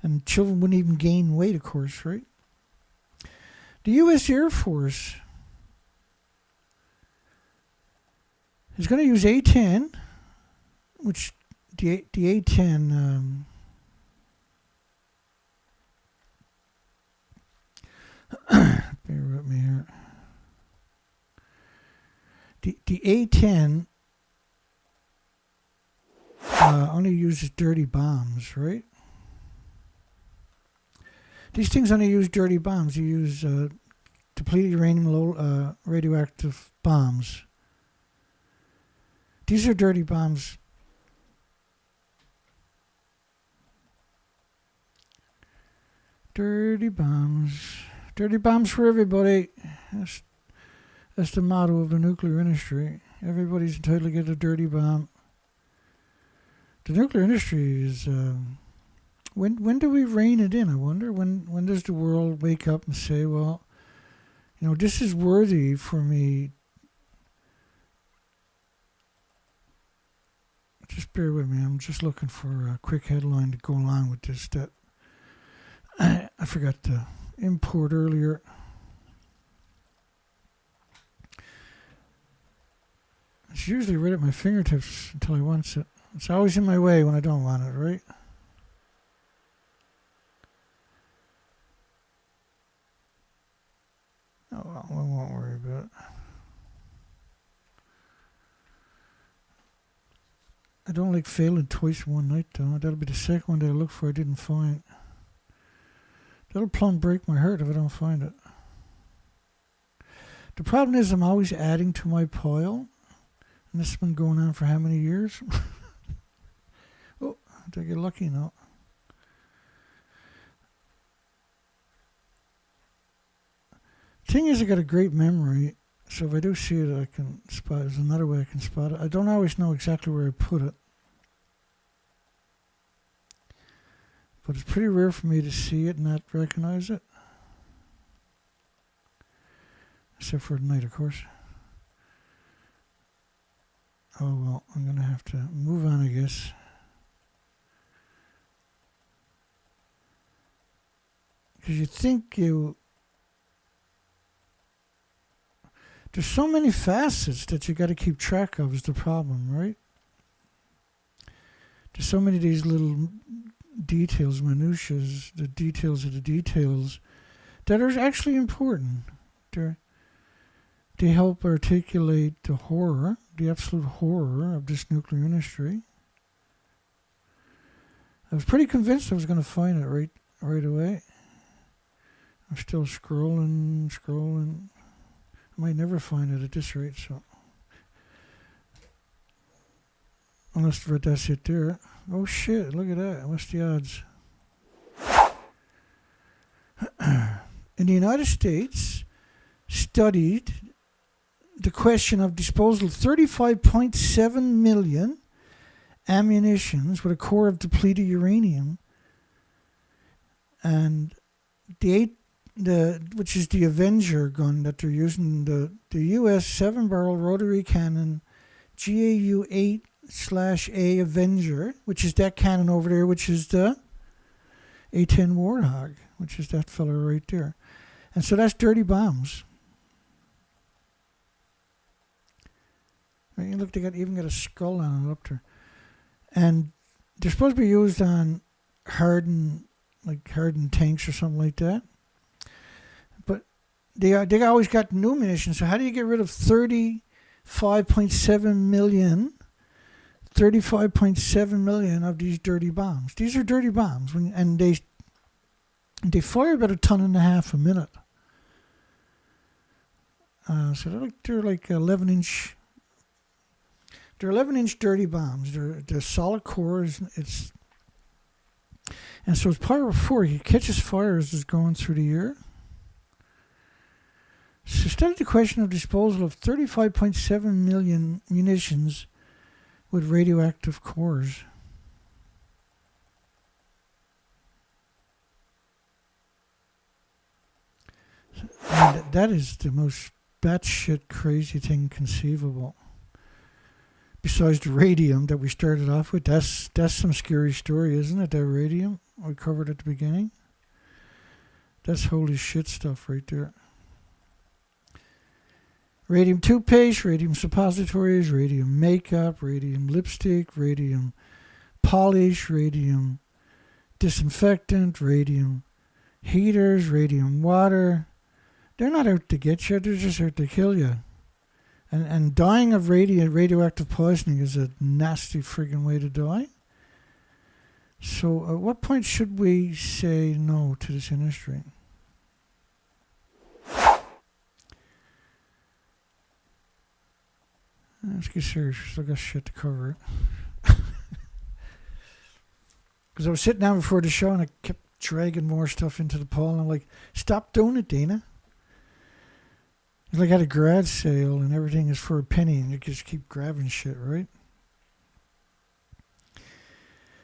And children wouldn't even gain weight, of course, right? The U.S. Air Force is going to use A-10, which the A-10... bear with me here. The A-10 only uses dirty bombs, right? These things only use dirty bombs. You use depleted uranium low radioactive bombs. These are dirty bombs. Dirty bombs. Dirty bombs for everybody. That's the motto of the nuclear industry. Everybody's entitled to get a dirty bomb. The nuclear industry is... When do we rein it in, I wonder? When does the world wake up and say, well, this is worthy for me. Just bear with me. I'm just looking for a quick headline to go along with this that I forgot to import earlier. It's usually right at my fingertips until I want it. It's always in my way when I don't want it, right? won't worry about it. I don't like failing twice in one night, though. That'll be the second one that I look for I didn't find. That'll plumb break my heart if I don't find it. The problem is I'm always adding to my pile. And this has been going on for how many years? Oh, did I get lucky now? Thing is, I got a great memory. So if I do see it, I can spot it. There's another way I can spot it. I don't always know exactly where I put it. But it's pretty rare for me to see it and not recognize it. Except for at night, of course. Oh, well, I'm going to have to move on, I guess. Because you think you... There's so many facets that you got to keep track of is the problem, right? There's so many of these little details, minutiae, the details of the details that are actually important. They help articulate the horror, the absolute horror of this nuclear industry. I was pretty convinced I was going to find it right away. I'm still scrolling. I might never find it at this rate, so. Unless that's it there. Oh shit, look at that. What's the odds? In the United States, studied the question of disposal of 35.7 million ammunitions with a core of depleted uranium, and which is the Avenger gun that they're using, the U.S. 7-barrel rotary cannon GAU-8/A Avenger, which is that cannon over there, which is the A-10 Warthog, which is that fella right there. And so that's dirty bombs. Right, look, they even got a skull on it up there. And they're supposed to be used on hardened tanks or something like that. But they always got new munitions. So how do you get rid of 35.7 million of these dirty bombs? These are dirty bombs, and they fire about 1.5 tons a minute. So they're like 11-inch. They're 11-inch dirty bombs. They're solid cores. And so it's power 4. He catches fire as it's going through the air. So study the question of disposal of 35.7 million munitions with radioactive cores. And that is the most batshit crazy thing conceivable. Besides the radium that we started off with, that's some scary story, isn't it? That radium we covered at the beginning. That's holy shit stuff right there. Radium toothpaste, radium suppositories, radium makeup, radium lipstick, radium polish, radium disinfectant, radium heaters, radium water. They're not out to get you, they're just out to kill you. And dying of radioactive poisoning is a nasty friggin' way to die. So at what point should we say no to this industry? Let's get serious. We still got shit to cover. Because I was sitting down before the show and I kept dragging more stuff into the pile. And I'm like, stop doing it, Dana. It's like at a garage sale and everything is for a penny and you just keep grabbing shit, right?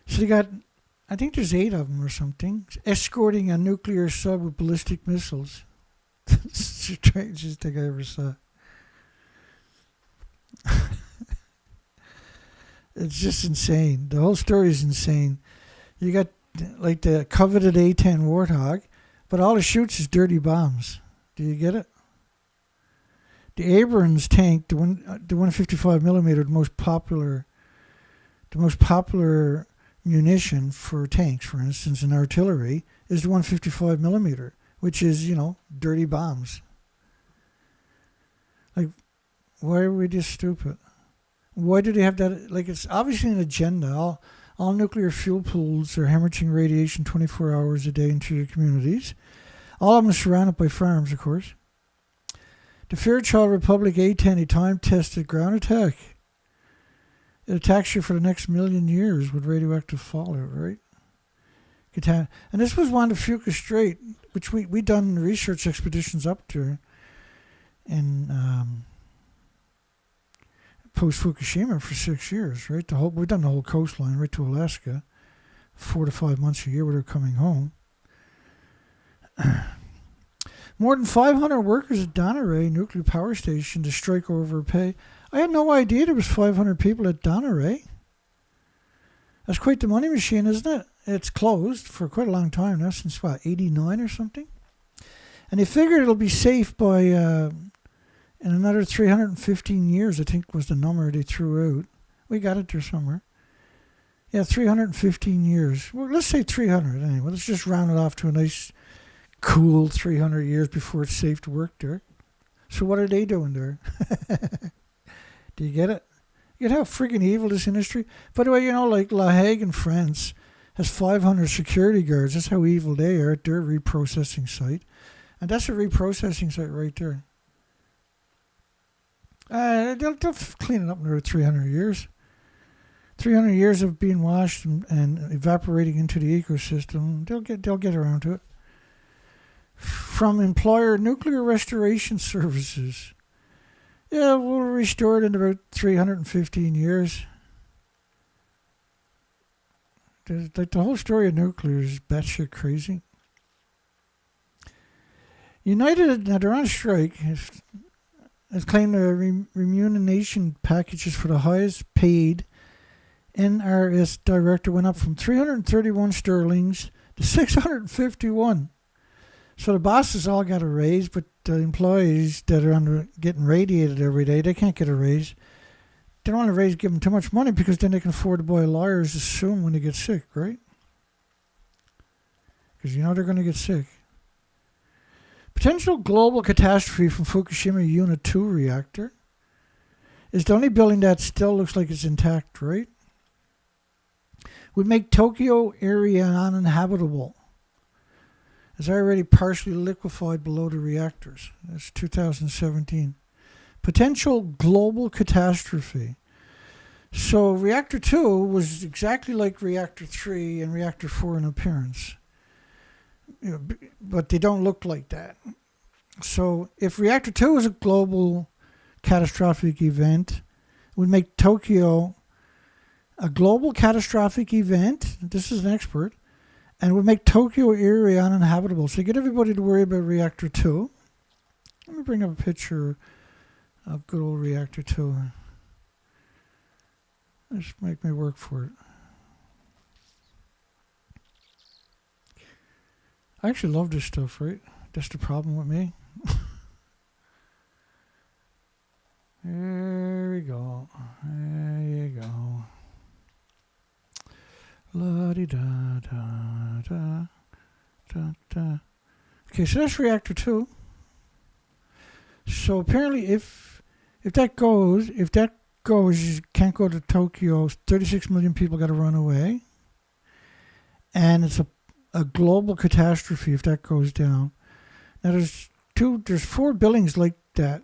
So they got, I think there's 8 of them or something, escorting a nuclear sub with ballistic missiles. It's the strangest thing I ever saw. It's just insane. The whole story is insane. You got like the coveted A-10 Warthog, but all it shoots is dirty bombs. Do you get it? The Abrams tank, the 155 millimeter, the most popular munition for tanks, for instance, in artillery, is the 155 millimeter, which is, dirty bombs. Like, why are we just stupid? Why do they have that? Like, it's obviously an agenda. All nuclear fuel pools are hemorrhaging radiation 24 hours a day into your communities. All of them are surrounded by farms, of course. The Fairchild Republic A-10, a time-tested ground attack. It attacks you for the next million years with radioactive fallout, right? And this was one of Fukushima Strait, which we done research expeditions up there in post-Fukushima for 6 years, right? We've done the whole coastline right to Alaska, 4 to 5 months a year where they're coming home. More than 500 workers at Dounreay nuclear power station to strike over pay. I had no idea there was 500 people at Dounreay. That's quite the money machine, isn't it? It's closed for quite a long time now, since what, 89 or something? And they figured it'll be safe by in another 315 years, I think was the number they threw out. We got it there somewhere. Yeah, 315 years. Well, let's say 300 anyway. Let's just round it off to a nice, cool 300 years before it's safe to work there. So what are they doing there? Do you get it? You get how friggin' evil this industry. By the way, you know, like La Hague in France has 500 security guards. That's how evil they are at their reprocessing site. And that's a reprocessing site right there. They'll clean it up in about 300 years. 300 years of being washed and evaporating into the ecosystem. They'll get around to it. From employer nuclear restoration services. Yeah, we'll restore it in about 315 years. Like the whole story of nuclear is batshit crazy. United, now they're on strike, has claimed their remuneration packages for the highest paid NRS director went up from 331 sterlings to 651. So the bosses all got a raise, but the employees that are getting radiated every day, they can't get a raise. They don't want a raise, give them too much money because then they can afford to buy lawyers to sue them when they get sick, right? Because you know they're going to get sick. Potential global catastrophe from Fukushima Unit 2 reactor is the only building that still looks like it's intact, right? Would make Tokyo area uninhabitable. It's already partially liquefied below the reactors. That's 2017. Potential global catastrophe. So Reactor 2 was exactly like Reactor 3 and Reactor 4 in appearance. You know, but they don't look like that. So if Reactor 2 was a global catastrophic event, it would make Tokyo a global catastrophic event. This is an expert. And would make Tokyo area uninhabitable. So you get everybody to worry about Reactor 2. Let me bring up a picture of good old Reactor 2. Just make me work for it. I actually love this stuff, right? That's the problem with me. There we go. There you go. La-di-da-da-da-da-da. Okay, so that's Reactor 2. So apparently if that goes, you can't go to Tokyo. 36 million people got to run away. And it's a global catastrophe if that goes down. Now there's 4 buildings like that.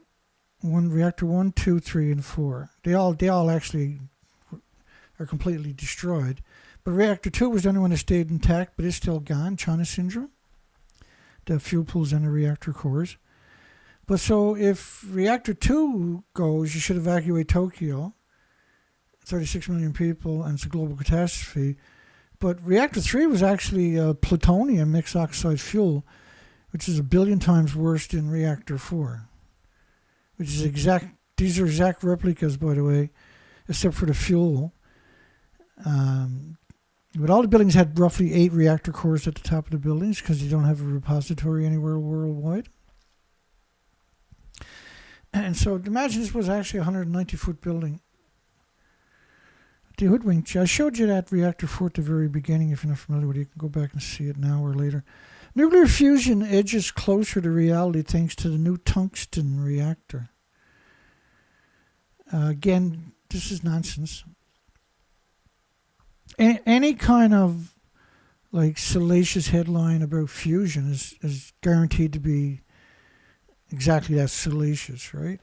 Reactor 1, 2, 3, and 4. They all actually are completely destroyed. But Reactor 2 was the only one that stayed intact, but it's still gone. China syndrome. The fuel pools and the reactor cores. But so if Reactor 2 goes, you should evacuate Tokyo. 36 million people, and it's a global catastrophe. But Reactor 3 was actually plutonium mixed oxide fuel, which is 1 billion times worse than Reactor 4. Which is these are exact replicas, by the way, except for the fuel. But all the buildings had roughly 8 reactor cores at the top of the buildings because you don't have a repository anywhere worldwide. And so imagine this was actually a 190-foot building. The hoodwinked you. I showed you that Reactor 4 at the very beginning. If you're not familiar with it, you can go back and see it now or later. Nuclear fusion edges closer to reality thanks to the new tungsten reactor. Again, this is nonsense. Any kind of like salacious headline about fusion is guaranteed to be exactly that, salacious, right?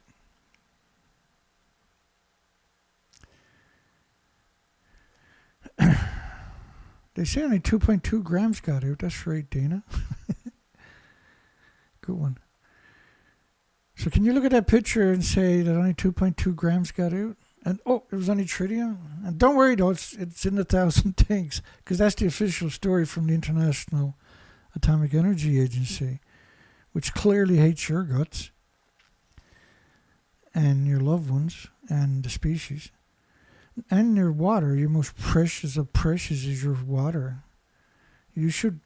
They say only 2.2 grams got out. That's right, Dana. Good one. So can you look at that picture and say that only 2.2 grams got out? And it was only tritium. And don't worry though, it's in the 1,000 tanks, because that's the official story from the International Atomic Energy Agency, which clearly hates your guts and your loved ones and the species and your water. Your most precious of precious is your water. You should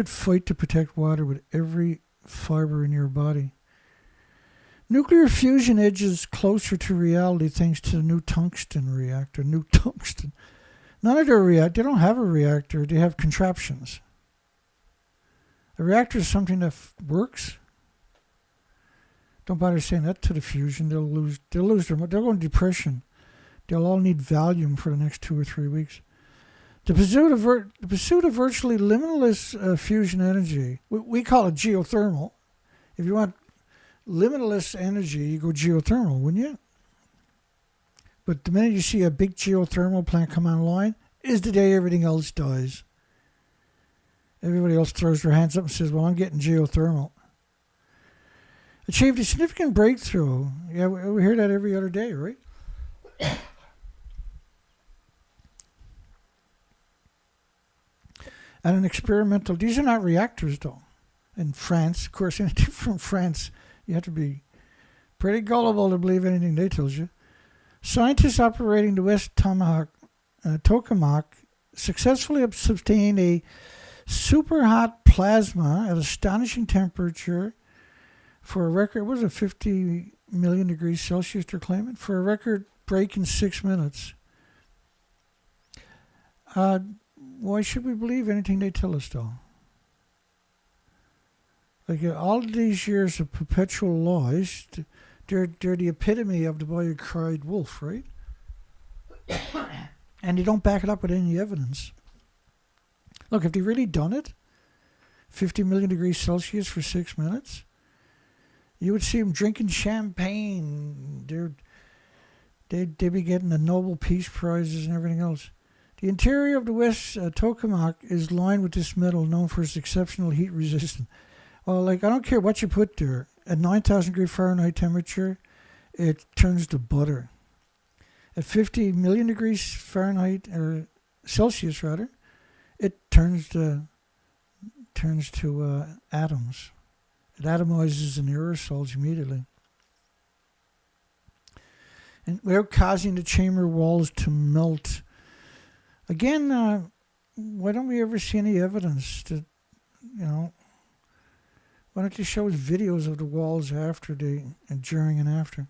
fight to protect water with every fiber in your body. Nuclear fusion edges closer to reality thanks to the new tungsten reactor. New tungsten. None of their reactor. They don't have a reactor. They have contraptions. A reactor is something that works. Don't bother saying that to the fusion. They'll lose their. They'll go into depression. They'll all need Valium for the next 2 or 3 weeks. The pursuit of virtually limitless fusion energy. We call it geothermal. If you want limitless energy, you go geothermal, wouldn't you? But the minute you see a big geothermal plant come online, is the day everything else dies. Everybody else throws their hands up and says, well, I'm getting geothermal. Achieved a significant breakthrough. Yeah, we hear that every other day, right? And an experimental, these are not reactors though. In France, of course, anything from France, you have to be pretty gullible to believe anything they tell you. Scientists operating the West Tokamak successfully sustained a super hot plasma at astonishing temperature for a record, what was it, 50 million degrees Celsius they're claiming? For a record break in 6 minutes. Why should we believe anything they tell us though? Like all of these years of perpetual lies, they're the epitome of the boy who cried wolf, right? And they don't back it up with any evidence. Look, if they really done it, 50 million degrees Celsius for 6 minutes, you would see them drinking champagne. They'd be getting the Nobel Peace Prizes and everything else. The interior of the West Tokamak is lined with this metal known for its exceptional heat resistance. Well, like, I don't care what you put there. At 9,000 degree Fahrenheit temperature, it turns to butter. At 50 million degrees Fahrenheit, or Celsius rather, it turns to atoms. It atomizes in aerosols immediately. And without causing the chamber walls to melt. Again, why don't we ever see any evidence that, why don't you show us videos of the walls after and during and after?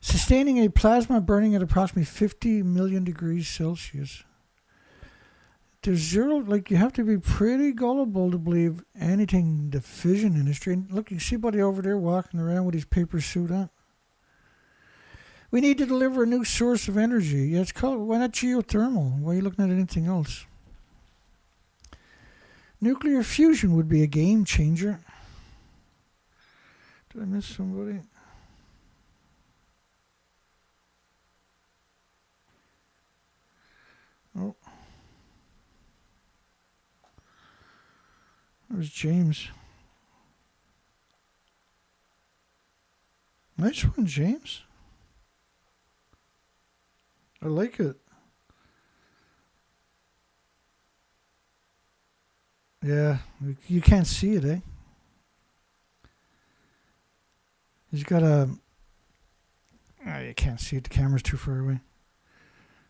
Sustaining a plasma burning at approximately 50 million degrees Celsius. There's zero, like, you have to be pretty gullible to believe anything the fission industry. And look, you see somebody over there walking around with his paper suit on. We need to deliver a new source of energy. Yeah, it's called, why not geothermal? Why are you looking at anything else? Nuclear fusion would be a game changer. Did I miss somebody? Oh. There's James. Nice one, James. I like it. Yeah, you can't see it, eh? He's got a... Oh, you can't see it. The camera's too far away.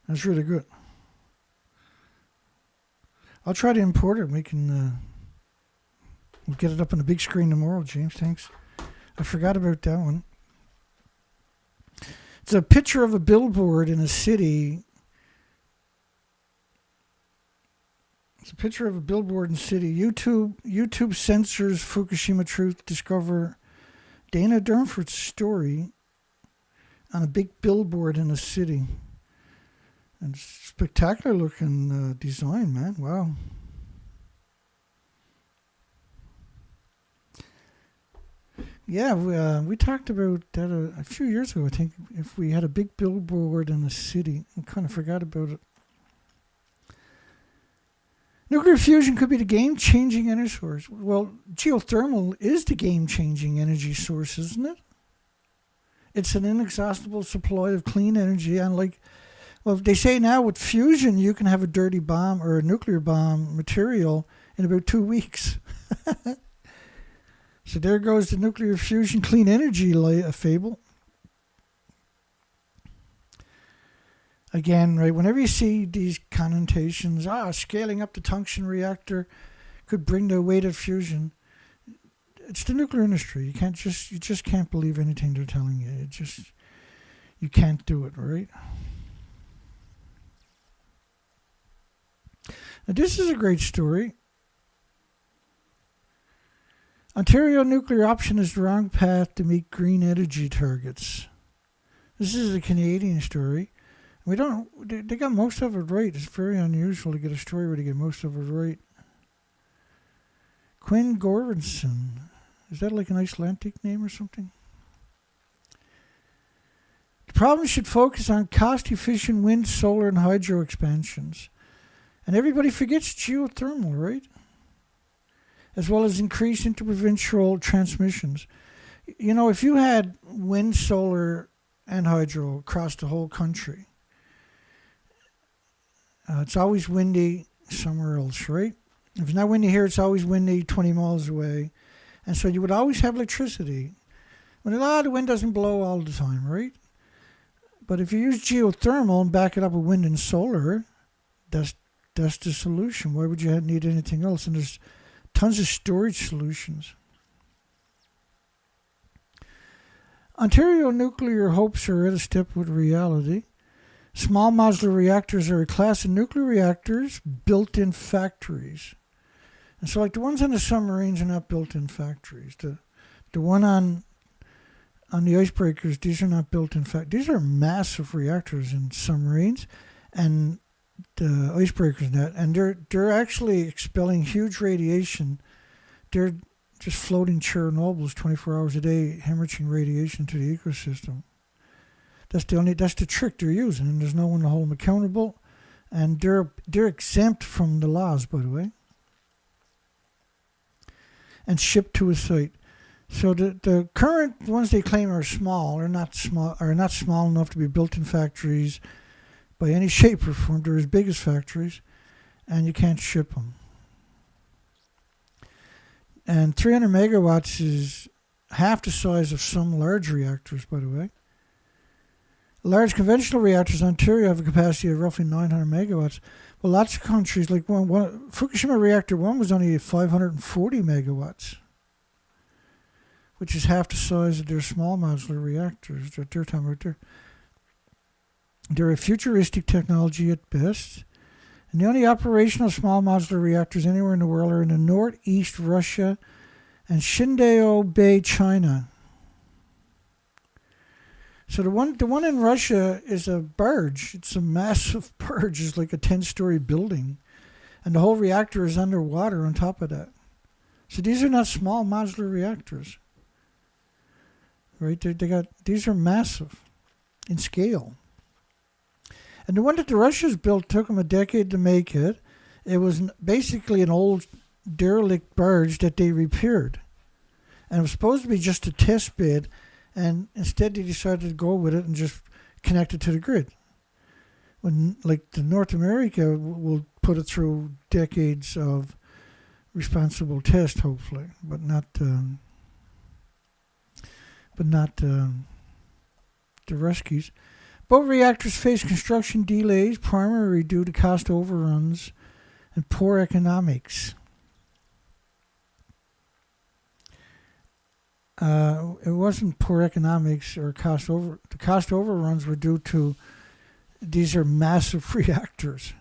That's really good. I'll try to import it. We can we'll get it up on the big screen tomorrow, James. Thanks. I forgot about that one. It's a picture of a billboard in a city. It's a picture of a billboard in a city. YouTube censors Fukushima truth. Discover Dana Durnford's story on a big billboard in a city. And spectacular looking design, man. Wow. Yeah, we talked about that a few years ago, I think, if we had a big billboard in a city. I kind of forgot about it. Nuclear fusion could be the game-changing energy source. Well, geothermal is the game-changing energy source, isn't it? It's an inexhaustible supply of clean energy. And well, they say now with fusion, you can have a dirty bomb or a nuclear bomb material in about 2 weeks. So there goes the nuclear fusion clean energy fable. Again, right, whenever you see these connotations, scaling up the tungsten reactor could bring the weight of fusion, it's the nuclear industry. You just can't believe anything they're telling you. You can't do it, right? Now, this is a great story. Ontario nuclear option is the wrong path to meet green energy targets. This is a Canadian story. They got most of it right. It's very unusual to get a story where they get most of it right. Quinn Goranson. Is that like an Icelandic name or something? The problem should focus on cost-efficient wind, solar, and hydro expansions. And everybody forgets geothermal, right? As well as increased interprovincial transmissions. You know, if you had wind, solar, and hydro across the whole country, it's always windy somewhere else, right? If it's not windy here, it's always windy 20 miles away. And so you would always have electricity. When the wind doesn't blow all the time, right? But if you use geothermal and back it up with wind and solar, that's the solution. Why would you need anything else? And there's tons of storage solutions. Ontario nuclear hopes are at a step with reality. Small modular reactors are a class of nuclear reactors built in factories. And so like the ones on the submarines are not built in factories. The one on the icebreakers, these are not built in factories. These are massive reactors in submarines and the icebreakers net, and they're actually expelling huge radiation. They're just floating Chernobyls 24 hours a day, hemorrhaging radiation to the ecosystem. That's the trick they're using, and there's no one to hold them accountable. And they're exempt from the laws, by the way, and shipped to a site. So the current ones they claim are small are not small enough to be built in factories by any shape or form. They're as big as factories, and you can't ship them. And 300 megawatts is half the size of some large reactors, by the way. Large conventional reactors in Ontario have a capacity of roughly 900 megawatts. Well, lots of countries, like Fukushima Reactor 1 was only 540 megawatts, which is half the size of their small modular reactors that they're talking about there. They're a futuristic technology at best, and the only operational small modular reactors anywhere in the world are in the northeast Russia and Qingdao Bay, China. So the one in Russia is a barge. It's a massive barge. It's like a 10-story building, and the whole reactor is underwater on top of that. So these are not small modular reactors, right? These are massive in scale. And the one that the Russians built took them a decade to make it. It was basically an old derelict barge that they repaired. And it was supposed to be just a test bed, and instead they decided to go with it and just connect it to the grid. When, like, the North America will put it through decades of responsible test, hopefully, but not the Ruskies. Both reactors face construction delays, primarily due to cost overruns and poor economics. It wasn't poor economics or the cost overruns were due to these are massive reactors.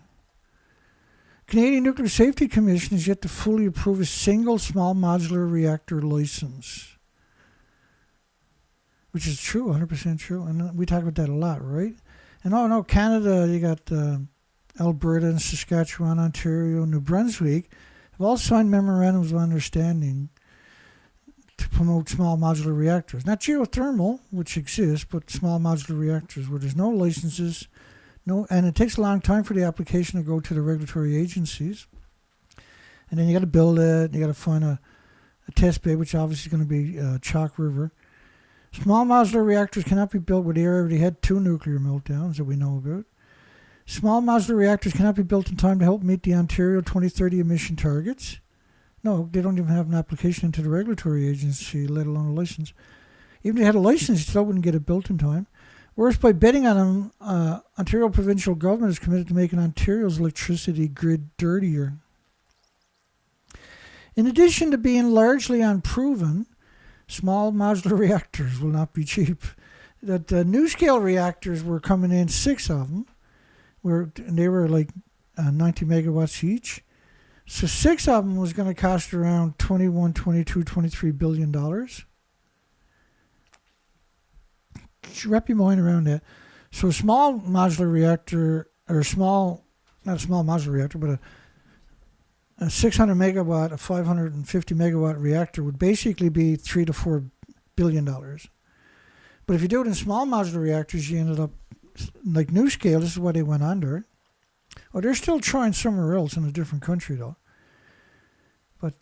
Canadian Nuclear Safety Commission is yet to fully approve a single small modular reactor license. which is true, 100% true. And we talk about that a lot, right? And no, Canada, you got Alberta and Saskatchewan, Ontario, New Brunswick have all signed memorandums of understanding to promote small modular reactors. Not geothermal, which exists, but small modular reactors where there's no licenses, and it takes a long time for the application to go to the regulatory agencies. And then you got to build it, you got to find a test bed, which obviously is going to be Chalk River. Small modular reactors cannot be built where they already had 2 nuclear meltdowns that we know about. Small modular reactors cannot be built in time to help meet the Ontario 2030 emission targets. No, they don't even have an application into the regulatory agency, let alone a license. Even if they had a license, you still wouldn't get it built in time. Whereas by bidding on them, Ontario provincial government is committed to making Ontario's electricity grid dirtier. In addition to being largely unproven, small modular reactors will not be cheap. That NuScale reactors were coming in, 6 of them, and they were like 90 megawatts each. So 6 of them was going to cost around $21, $22, $23 billion. Wrap your mind around that. So a small modular reactor, or not a small modular reactor, but a 600 megawatt, a 550 megawatt reactor would basically be $3 to $4 billion. But if you do it in small modular reactors, you ended up like NuScale. This is why they went under. Oh, they're still trying somewhere else in a different country though. But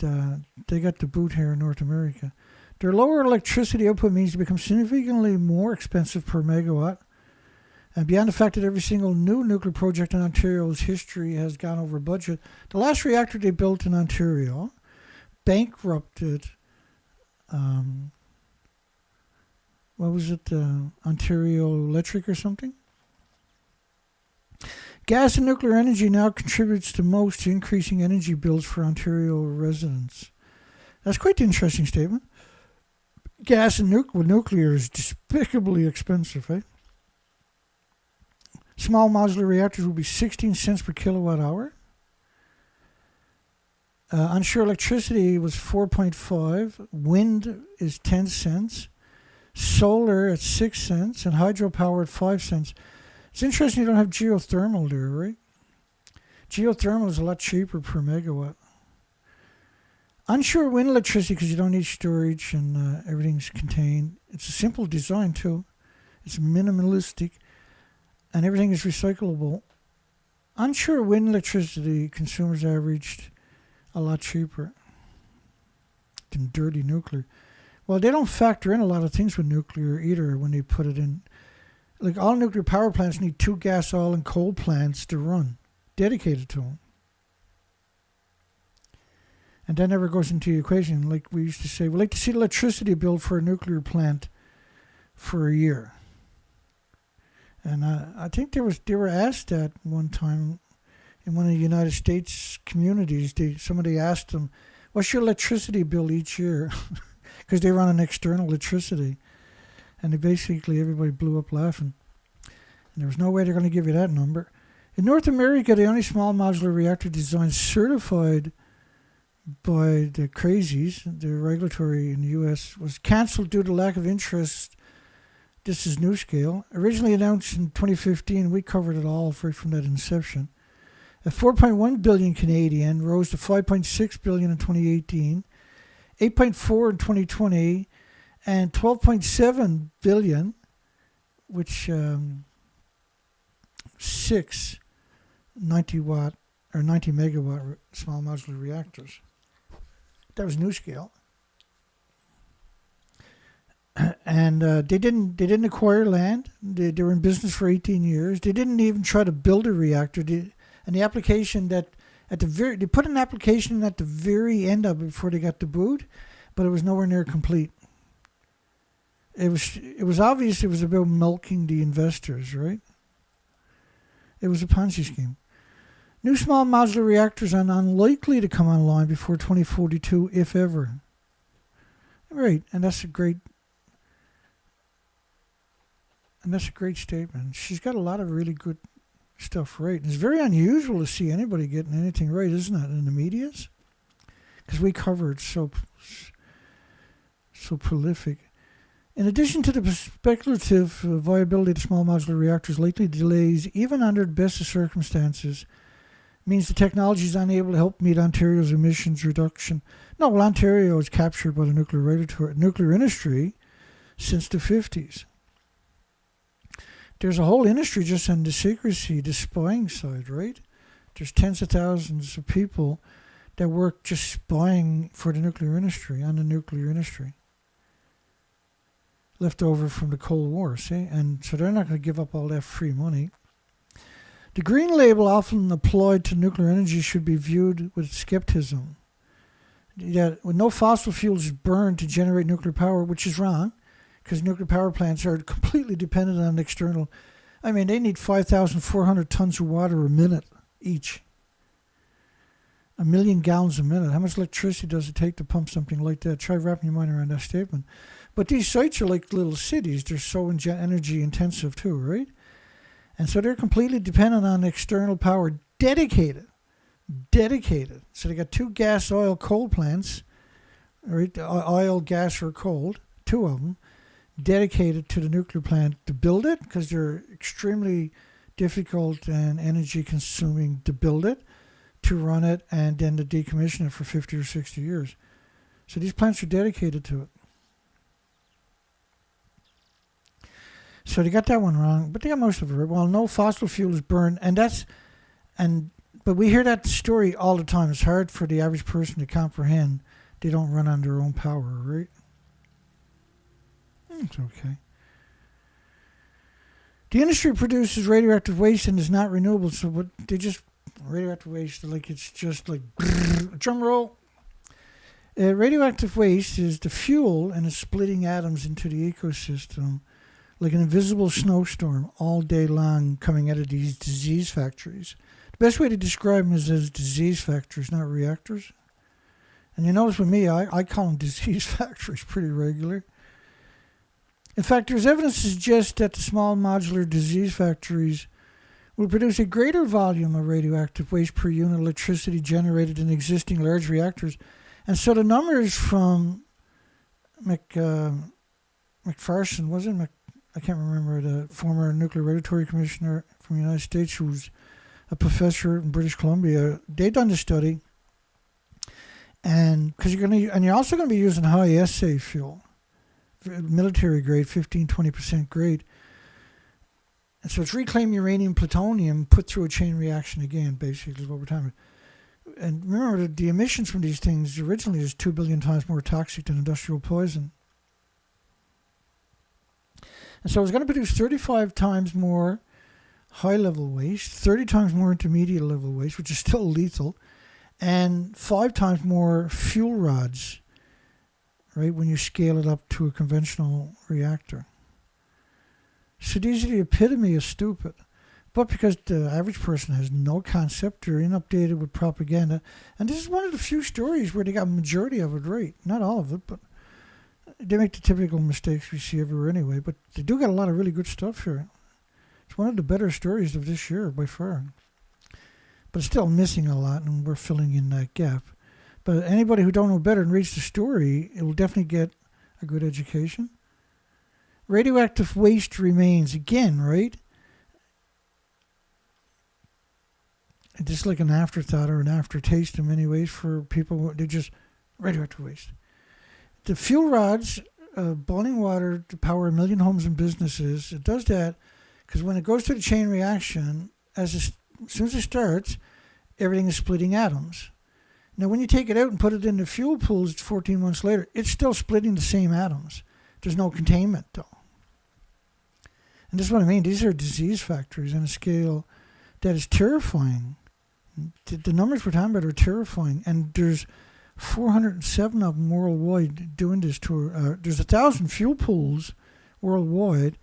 they got the boot here in North America. Their lower electricity output means they become significantly more expensive per megawatt. And beyond the fact that every single new nuclear project in Ontario's history has gone over budget, the last reactor they built in Ontario bankrupted, what was it, Ontario Electric or something? Gas and nuclear energy now contributes to most increasing energy bills for Ontario residents. That's quite an interesting statement. Gas and nuclear is despicably expensive, eh? Small modular reactors will be 16 cents per kilowatt hour. Onshore electricity was 4.5. Wind is 10 cents. Solar at 6 cents. And hydropower at 5 cents. It's interesting you don't have geothermal there, right? Geothermal is a lot cheaper per megawatt. Onshore wind electricity, because you don't need storage and everything's contained. It's a simple design too. It's minimalistic. And everything is recyclable. Onshore wind electricity consumers averaged a lot cheaper than dirty nuclear. Well, they don't factor in a lot of things with nuclear either when they put it in. Like all nuclear power plants need 2 gas, oil, and coal plants to run, dedicated to them. And that never goes into the equation. Like we used to say, we'd like to see the electricity bill for a nuclear plant for a year. And I think they were asked that one time in one of the United States communities. Somebody asked them, what's your electricity bill each year? Because they run an external electricity. And everybody blew up laughing. And there was no way they're going to give you that number. In North America, the only small modular reactor design certified by the crazies, the regulatory in the U.S., was canceled due to lack of interest. This is NuScale. Originally announced in 2015, we covered it all right from that inception. At 4.1 billion Canadian, rose to 5.6 billion in 2018, 8.4 in 2020, and 12.7 billion, which 6 90 megawatt small modular reactors. That was NuScale. And they didn't acquire land. They were in business for 18 years. They didn't even try to build a reactor. And the application that they put an application at the very end of it before they got the boot, but it was nowhere near complete. It was obvious it was about milking the investors, right? It was a Ponzi scheme. New small modular reactors are unlikely to come online before 2042, if ever. Right, and that's a great statement. She's got a lot of really good stuff right. And it's very unusual to see anybody getting anything right, isn't it, in the medias? Because we cover it so prolific. In addition to the speculative viability of small modular reactors, likely delays, even under the best of circumstances, means the technology is unable to help meet Ontario's emissions reduction. No, well, Ontario is captured by the nuclear industry since the 50s. There's a whole industry just on the secrecy, the spying side, right? There's tens of thousands of people that work just spying for the nuclear industry, on the nuclear industry. Left over from the Cold War, see? And so they're not going to give up all that free money. The green label often applied to nuclear energy should be viewed with skepticism. That when no fossil fuels is burned to generate nuclear power, which is wrong, because nuclear power plants are completely dependent on external. I mean, they need 5,400 tons of water a minute each. 1 million gallons a minute. How much electricity does it take to pump something like that? Try wrapping your mind around that statement. But these sites are like little cities. They're so energy intensive too, right? And so they're completely dependent on external power, dedicated. So they got 2 gas, oil, coal plants, right? Oil, gas, or coal, 2 of them, dedicated to the nuclear plant to build it, because they're extremely difficult and energy consuming to build it, to run it, and then to decommission it for 50 or 60 years. So these plants are dedicated to it. So they got that one wrong, but they got most of it right. Well, no fossil fuel is burned, but we hear that story all the time. It's hard for the average person to comprehend. They don't run on their own power, right? It's okay. The industry produces radioactive waste and is not renewable, so what they just radioactive waste, like it's just like drum roll. Radioactive waste is the fuel and is splitting atoms into the ecosystem like an invisible snowstorm all day long coming out of these disease factories. The best way to describe them is as disease factories, not reactors. And you notice with me, I call them disease factories pretty regular. In fact, there's evidence to suggest that the small modular disease factories will produce a greater volume of radioactive waste per unit of electricity generated in existing large reactors. And so the numbers from McPherson, was it? I can't remember, the former nuclear regulatory commissioner from the United States, who's a professor in British Columbia. They've done the study, and because you're also going to be using high assay fuel, military grade, 15-20% grade. And so it's reclaimed uranium, plutonium, put through a chain reaction again, basically, is what we're talking about. And remember, the emissions from these things originally is 2 billion times more toxic than industrial poison. And so it's going to produce 35 times more high-level waste, 30 times more intermediate-level waste, which is still lethal, and 5 times more fuel rods, right, when you scale it up to a conventional reactor. So these are the epitome of stupid. But because the average person has no concept, they're inundated with propaganda. And this is one of the few stories where they got a majority of it right. Not all of it, but they make the typical mistakes we see everywhere anyway. But they do got a lot of really good stuff here. It's one of the better stories of this year by far. But it's still missing a lot, and we're filling in that gap. But anybody who don't know better and reads the story, it will definitely get a good education. Radioactive waste remains, again, right? Just like an afterthought or an aftertaste in many ways for people. They're just radioactive waste. The fuel rods, boiling water to power 1 million homes and businesses, it does that because when it goes to the chain reaction, as soon as it starts, everything is splitting atoms. Now, when you take it out and put it in the fuel pools 14 months later, it's still splitting the same atoms. There's no containment, though. And this is what I mean. These are disease factories on a scale that is terrifying. The numbers we're talking about are terrifying. And there's 407 of them worldwide doing this tour. There's 1,000 fuel pools worldwide,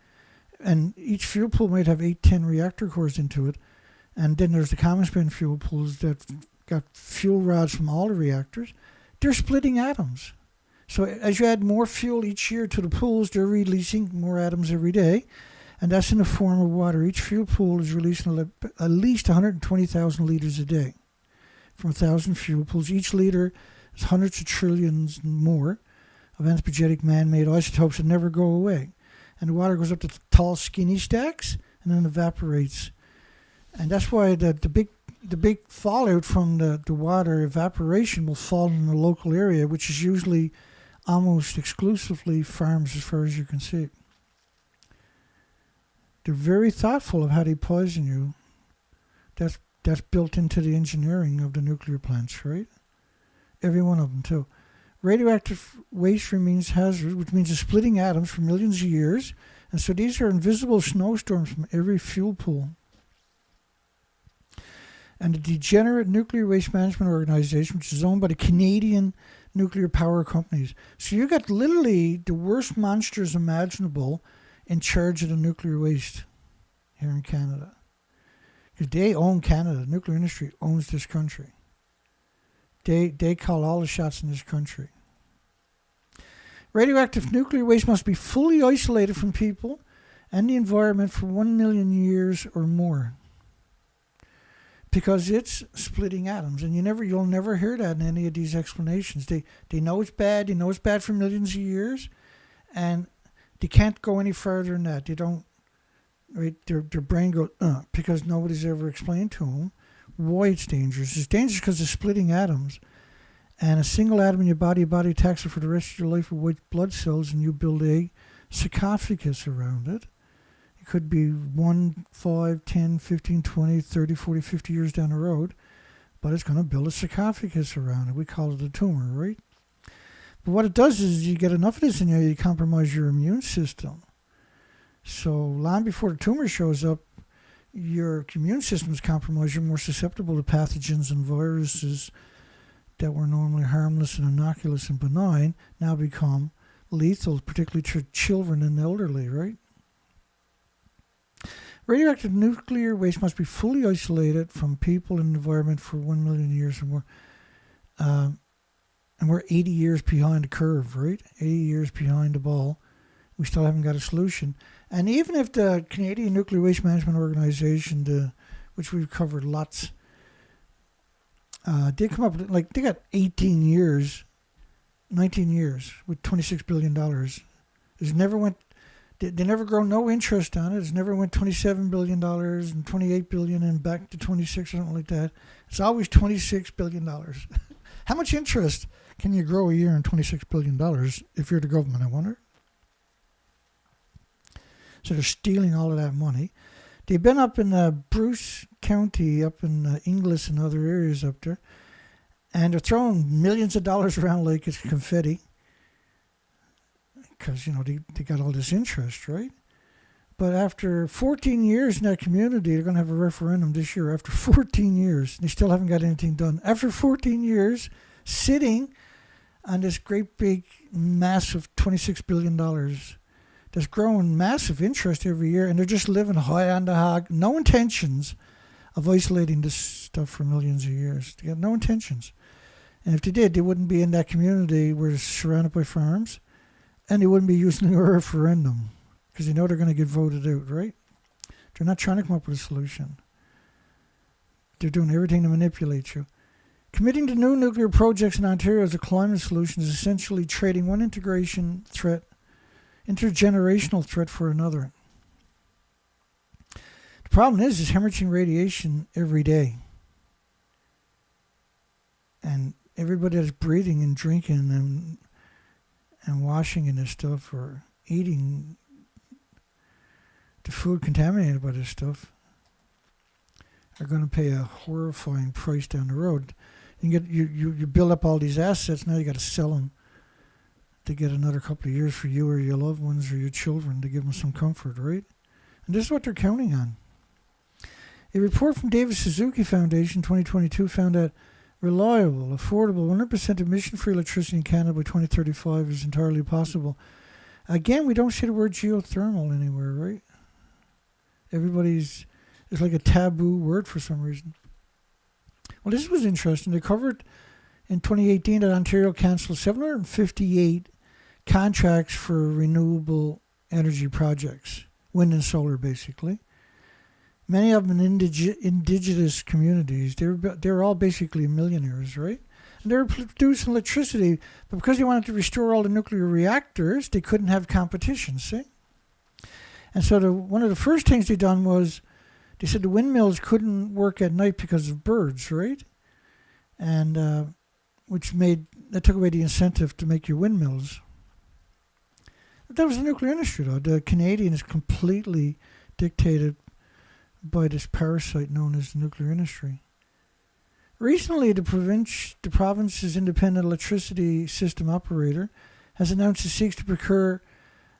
and each fuel pool might have 8-10 reactor cores into it. And then there's the common spin fuel pools that got fuel rods from all the reactors. They're splitting atoms. So as you add more fuel each year to the pools, they're releasing more atoms every day. And that's in the form of water. Each fuel pool is releasing at least 120,000 liters a day from 1,000 fuel pools. Each liter is hundreds of trillions more of anthropogenic man-made isotopes that never go away. And the water goes up to tall, skinny stacks and then evaporates. And that's why the big fallout from the water evaporation will fall in the local area, which is usually almost exclusively farms as far as you can see. They're very thoughtful of how they poison you. That's built into the engineering of the nuclear plants, right? Every one of them, too. Radioactive waste remains hazardous, which means it's splitting atoms for millions of years. And so these are invisible snowstorms from every fuel pool. And the Degenerate Nuclear Waste Management Organization, which is owned by the Canadian nuclear power companies. So you got literally the worst monsters imaginable in charge of the nuclear waste here in Canada. Because they own Canada. The nuclear industry owns this country. They call all the shots in this country. Radioactive nuclear waste must be fully isolated from people and the environment for 1 million years or more. Because it's splitting atoms, and you'll never hear that in any of these explanations. They know it's bad. They know it's bad for millions of years, and they can't go any further than that. They don't. Right? Their brain goes because nobody's ever explained to them why it's dangerous. It's dangerous because it's splitting atoms, and a single atom in your body attacks it for the rest of your life with white blood cells, and you build a sarcophagus around it. It could be 1, 5, 10, 15, 20, 30, 40, 50 years down the road, but it's going to build a sarcophagus around it. We call it a tumor, right? But what it does is you get enough of this in you, you compromise your immune system. So long before the tumor shows up, your immune system is compromised. You're more susceptible to pathogens and viruses that were normally harmless and innocuous and benign, now become lethal, particularly to children and elderly, right? Radioactive nuclear waste must be fully isolated from people and environment for 1 million years or more. And we're 80 years behind the curve, right? 80 years behind the ball. We still haven't got a solution. And even if the Canadian Nuclear Waste Management Organization, which we've covered lots, did come up with, they got 19 years with $26 billion. They never grow no interest on it. It's never went $27 billion and $28 billion and back to 26 or something like that. It's always $26 billion. How much interest can you grow a year in $26 billion if you're the government, I wonder? So they're stealing all of that money. They've been up in Bruce County, up in Inglis and other areas up there, and they're throwing millions of dollars around like it's confetti. Because, they got all this interest, right? But after 14 years in that community, they're going to have a referendum this year. After 14 years, they still haven't got anything done. After 14 years, sitting on this great big, massive $26 billion that's growing massive interest every year, and they're just living high on the hog. No intentions of isolating this stuff for millions of years. They got no intentions. And if they did, they wouldn't be in that community where it's surrounded by farms. And they wouldn't be using a referendum because they know they're going to get voted out, right? They're not trying to come up with a solution. They're doing everything to manipulate you. Committing to new nuclear projects in Ontario as a climate solution is essentially trading one intergenerational threat for another. The problem is hemorrhaging radiation every day. And everybody that's breathing and drinking and washing in this stuff or eating the food contaminated by this stuff are going to pay a horrifying price down the road. You build up all these assets, now you got to sell them to get another couple of years for you or your loved ones or your children to give them some comfort, right? And this is what they're counting on. A report from David Suzuki Foundation 2022 found that reliable, affordable, 100% emission-free electricity in Canada by 2035 is entirely possible. Again, we don't see the word geothermal anywhere, right? It's like a taboo word for some reason. Well, this was interesting. They covered in 2018 that Ontario canceled 758 contracts for renewable energy projects, wind and solar, basically. Many of them in indigenous communities. They're all basically millionaires, right? And they were producing electricity, but because they wanted to restore all the nuclear reactors, they couldn't have competition, see? And so one of the first things they done was they said the windmills couldn't work at night because of birds, right? And that took away the incentive to make your windmills. But that was the nuclear industry, though. The Canadian is completely dictated by this parasite known as the nuclear industry. Recently, the province's independent electricity system operator has announced it seeks to procure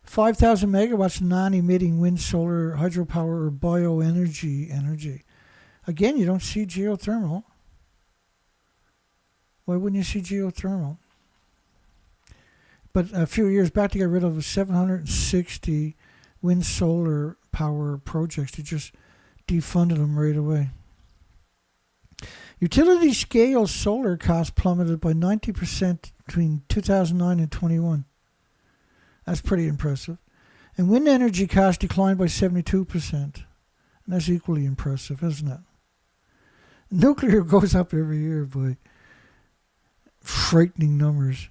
5,000 megawatts of non-emitting wind, solar, hydropower, or bioenergy. Again, you don't see geothermal. Why wouldn't you see geothermal? But a few years back, they got rid of 760 wind, solar power projects. They just defunded them right away. Utility scale solar costs plummeted by 90% between 2009 and 21. That's pretty impressive. And wind energy costs declined by 72%. And that's equally impressive, isn't it? Nuclear goes up every year by frightening numbers.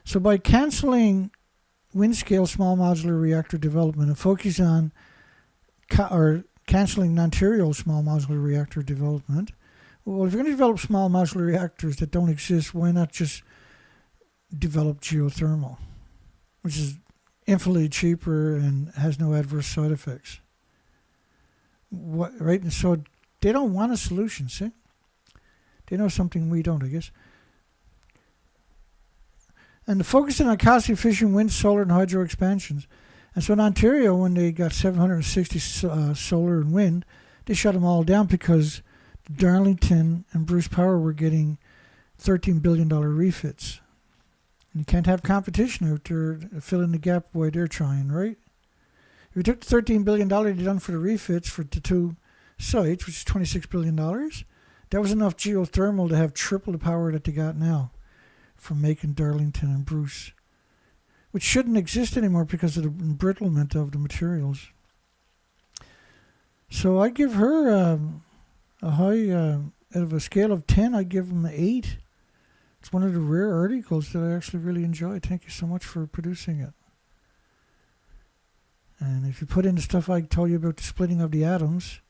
So by cancelling wind-scale small modular reactor development and focusing on cancelling Ontario small modular reactor development, well, if you're going to develop small modular reactors that don't exist, why not just develop geothermal, which is infinitely cheaper and has no adverse side effects? Right? And so they don't want a solution, see? They know something we don't, I guess. And focusing on cost-efficient wind, solar, and hydro expansions. And so in Ontario, when they got 760 solar and wind, they shut them all down because Darlington and Bruce Power were getting $13 billion refits. And you can't have competition out there filling the gap while they're trying, right? If you took the $13 billion they done for the refits for the two sites, which is $26 billion, that was enough geothermal to have triple the power that they got now from making Darlington and Bruce, which shouldn't exist anymore because of the embrittlement of the materials. So I give her a high, out of a scale of 10, I give them an 8. It's one of the rare articles that I actually really enjoy. Thank you so much for producing it. And if you put in the stuff I told you about the splitting of the atoms,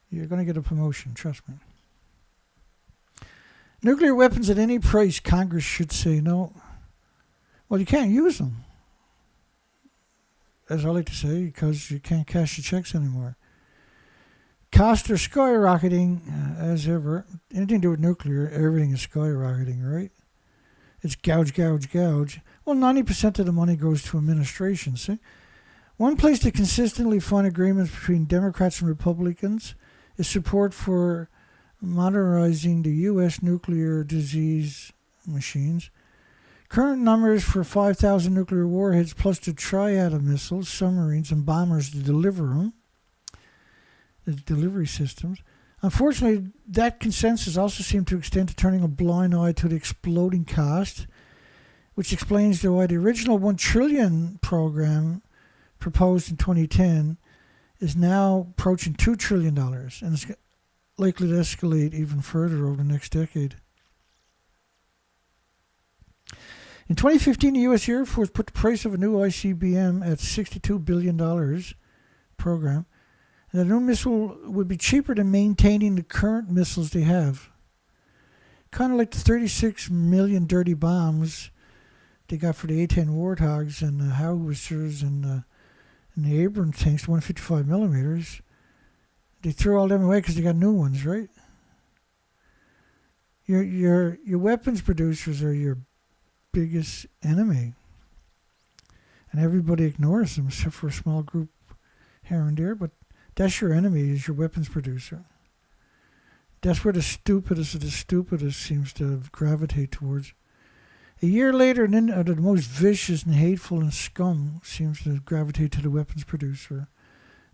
you're going to get a promotion, trust me. Nuclear weapons at any price, Congress should say no. Well, you can't use them, as I like to say, because you can't cash your checks anymore. Costs are skyrocketing, as ever. Anything to do with nuclear, everything is skyrocketing, right? It's gouge. Well, 90% of the money goes to administration, see? One place to consistently find agreements between Democrats and Republicans is support for modernizing the U.S. nuclear disease machines. Current numbers for 5,000 nuclear warheads plus the triad of missiles, submarines, and bombers to deliver them, the delivery systems. Unfortunately, that consensus also seemed to extend to turning a blind eye to the exploding cost, which explains why the original $1 trillion program proposed in 2010 is now approaching $2 trillion, and it's likely to escalate even further over the next decade. In 2015, the U.S. Air Force put the price of a new ICBM at $62 billion program. And the new missile would be cheaper than maintaining the current missiles they have. Kind of like the 36 million dirty bombs they got for the A-10 Warthogs and the howitzers and the Abrams tanks, 155 millimeters. They threw all them away because they got new ones, right? Your weapons producers are your biggest enemy. And everybody ignores them except for a small group here and there, but that's your enemy, is your weapons producer. That's where the stupidest of the stupidest seems to gravitate towards. A year later, the most vicious and hateful and scum seems to gravitate to the weapons producer,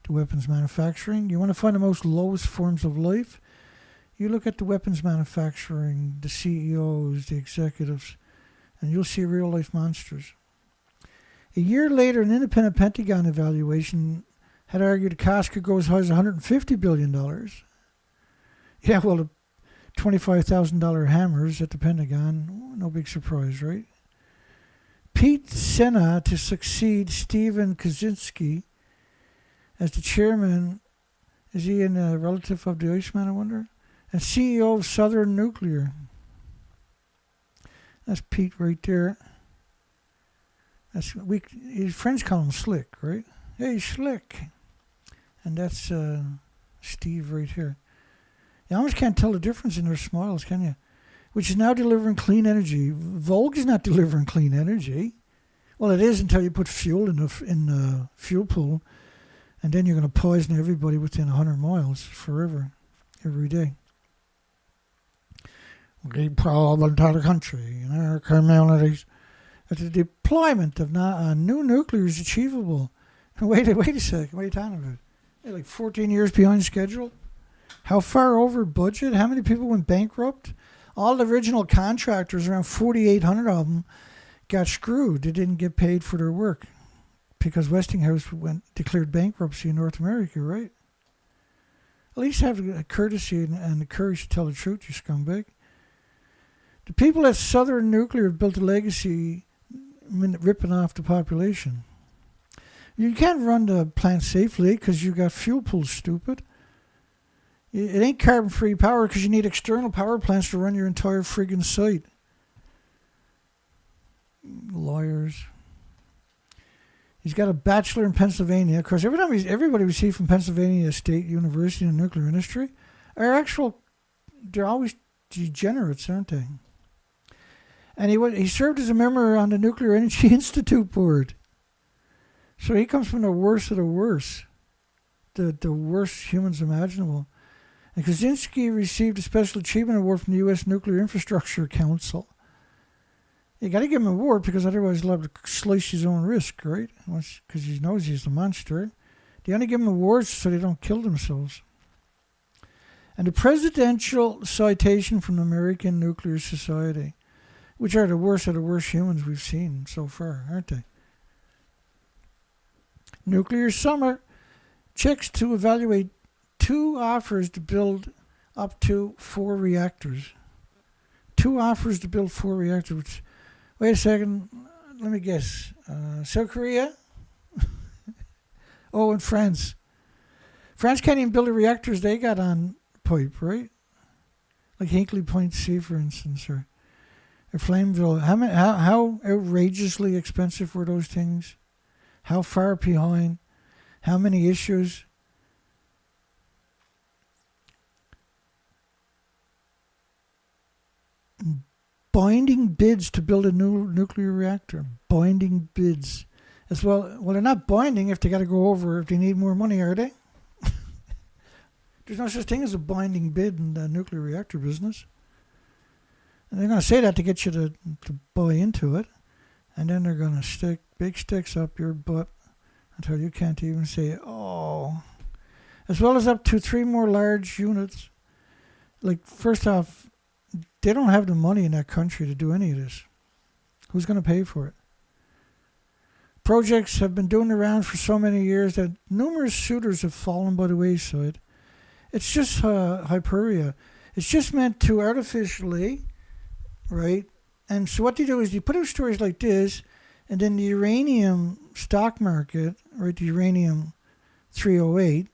the weapons manufacturing. You want to find the most lowest forms of life? You look at the weapons manufacturing, the CEOs, the executives, and you'll see real-life monsters. A year later, an independent Pentagon evaluation had argued the cost could go as high as $150 billion. Yeah, well, the $25,000 hammers at the Pentagon. No big surprise, right? Pete Sena to succeed Stephen Kuczynski as the chairman. Is he a relative of the Iceman, I wonder? And CEO of Southern Nuclear. That's Pete right there. His friends call him Slick, right? Hey, Slick. And that's Steve right here. You almost can't tell the difference in their smiles, can you? Which is now delivering clean energy. Volg is not delivering clean energy. Well, it is until you put fuel in the fuel pool, and then you're going to poison everybody within 100 miles forever, every day. We problem to the country and our communities. That the deployment of new nuclear is achievable. Wait a second. What are you talking about? They're like 14 years behind schedule. How far over budget? How many people went bankrupt? All the original contractors, around 4,800 of them, got screwed. They didn't get paid for their work because Westinghouse declared bankruptcy in North America, right? At least have a courtesy and the courage to tell the truth, you scumbag. The people at Southern Nuclear have built a legacy ripping off the population. You can't run the plant safely because you got fuel pools, stupid. It ain't carbon-free power because you need external power plants to run your entire friggin' site. Lawyers. He's got a bachelor in Pennsylvania. Of course, everybody we see from Pennsylvania State University in the nuclear industry are they're always degenerates, aren't they? And he served as a member on the Nuclear Energy Institute board. So he comes from the worst of the worst. The worst humans imaginable. And Kuczynski received a Special Achievement Award from the U.S. Nuclear Infrastructure Council. You got to give him an award because otherwise he'll have to slice his own wrist, right? Because he knows he's the monster. They only give him awards so they don't kill themselves. And the Presidential Citation from the American Nuclear Society, which are the worst of the worst humans we've seen so far, aren't they? Nuclear Summer checks to evaluate 2 offers to build up to 4 reactors. 2 offers to build 4 reactors. Wait a second. Let me guess. South Korea? Oh, and France. France can't even build the reactors they got on pipe, right? Like Hinkley Point C, for instance, or Flameville. How outrageously expensive were those things? How far behind? How many issues? Binding bids to build a new nuclear reactor. Binding bids. As well, they're not binding if they got to go over, if they need more money, are they? There's no such thing as a binding bid in the nuclear reactor business. And they're going to say that to get you to buy into it. And then they're going to stick big sticks up your butt until you can't even say, oh. As well as up to 3 more large units. Like, first off, they don't have the money in that country to do any of this. Who's going to pay for it? Projects have been doing the rounds for so many years that numerous suitors have fallen by the wayside. It's just hyperia. It's just meant to artificially, right? And so what they do is you put out stories like this, and then the uranium stock market, right, the uranium 308,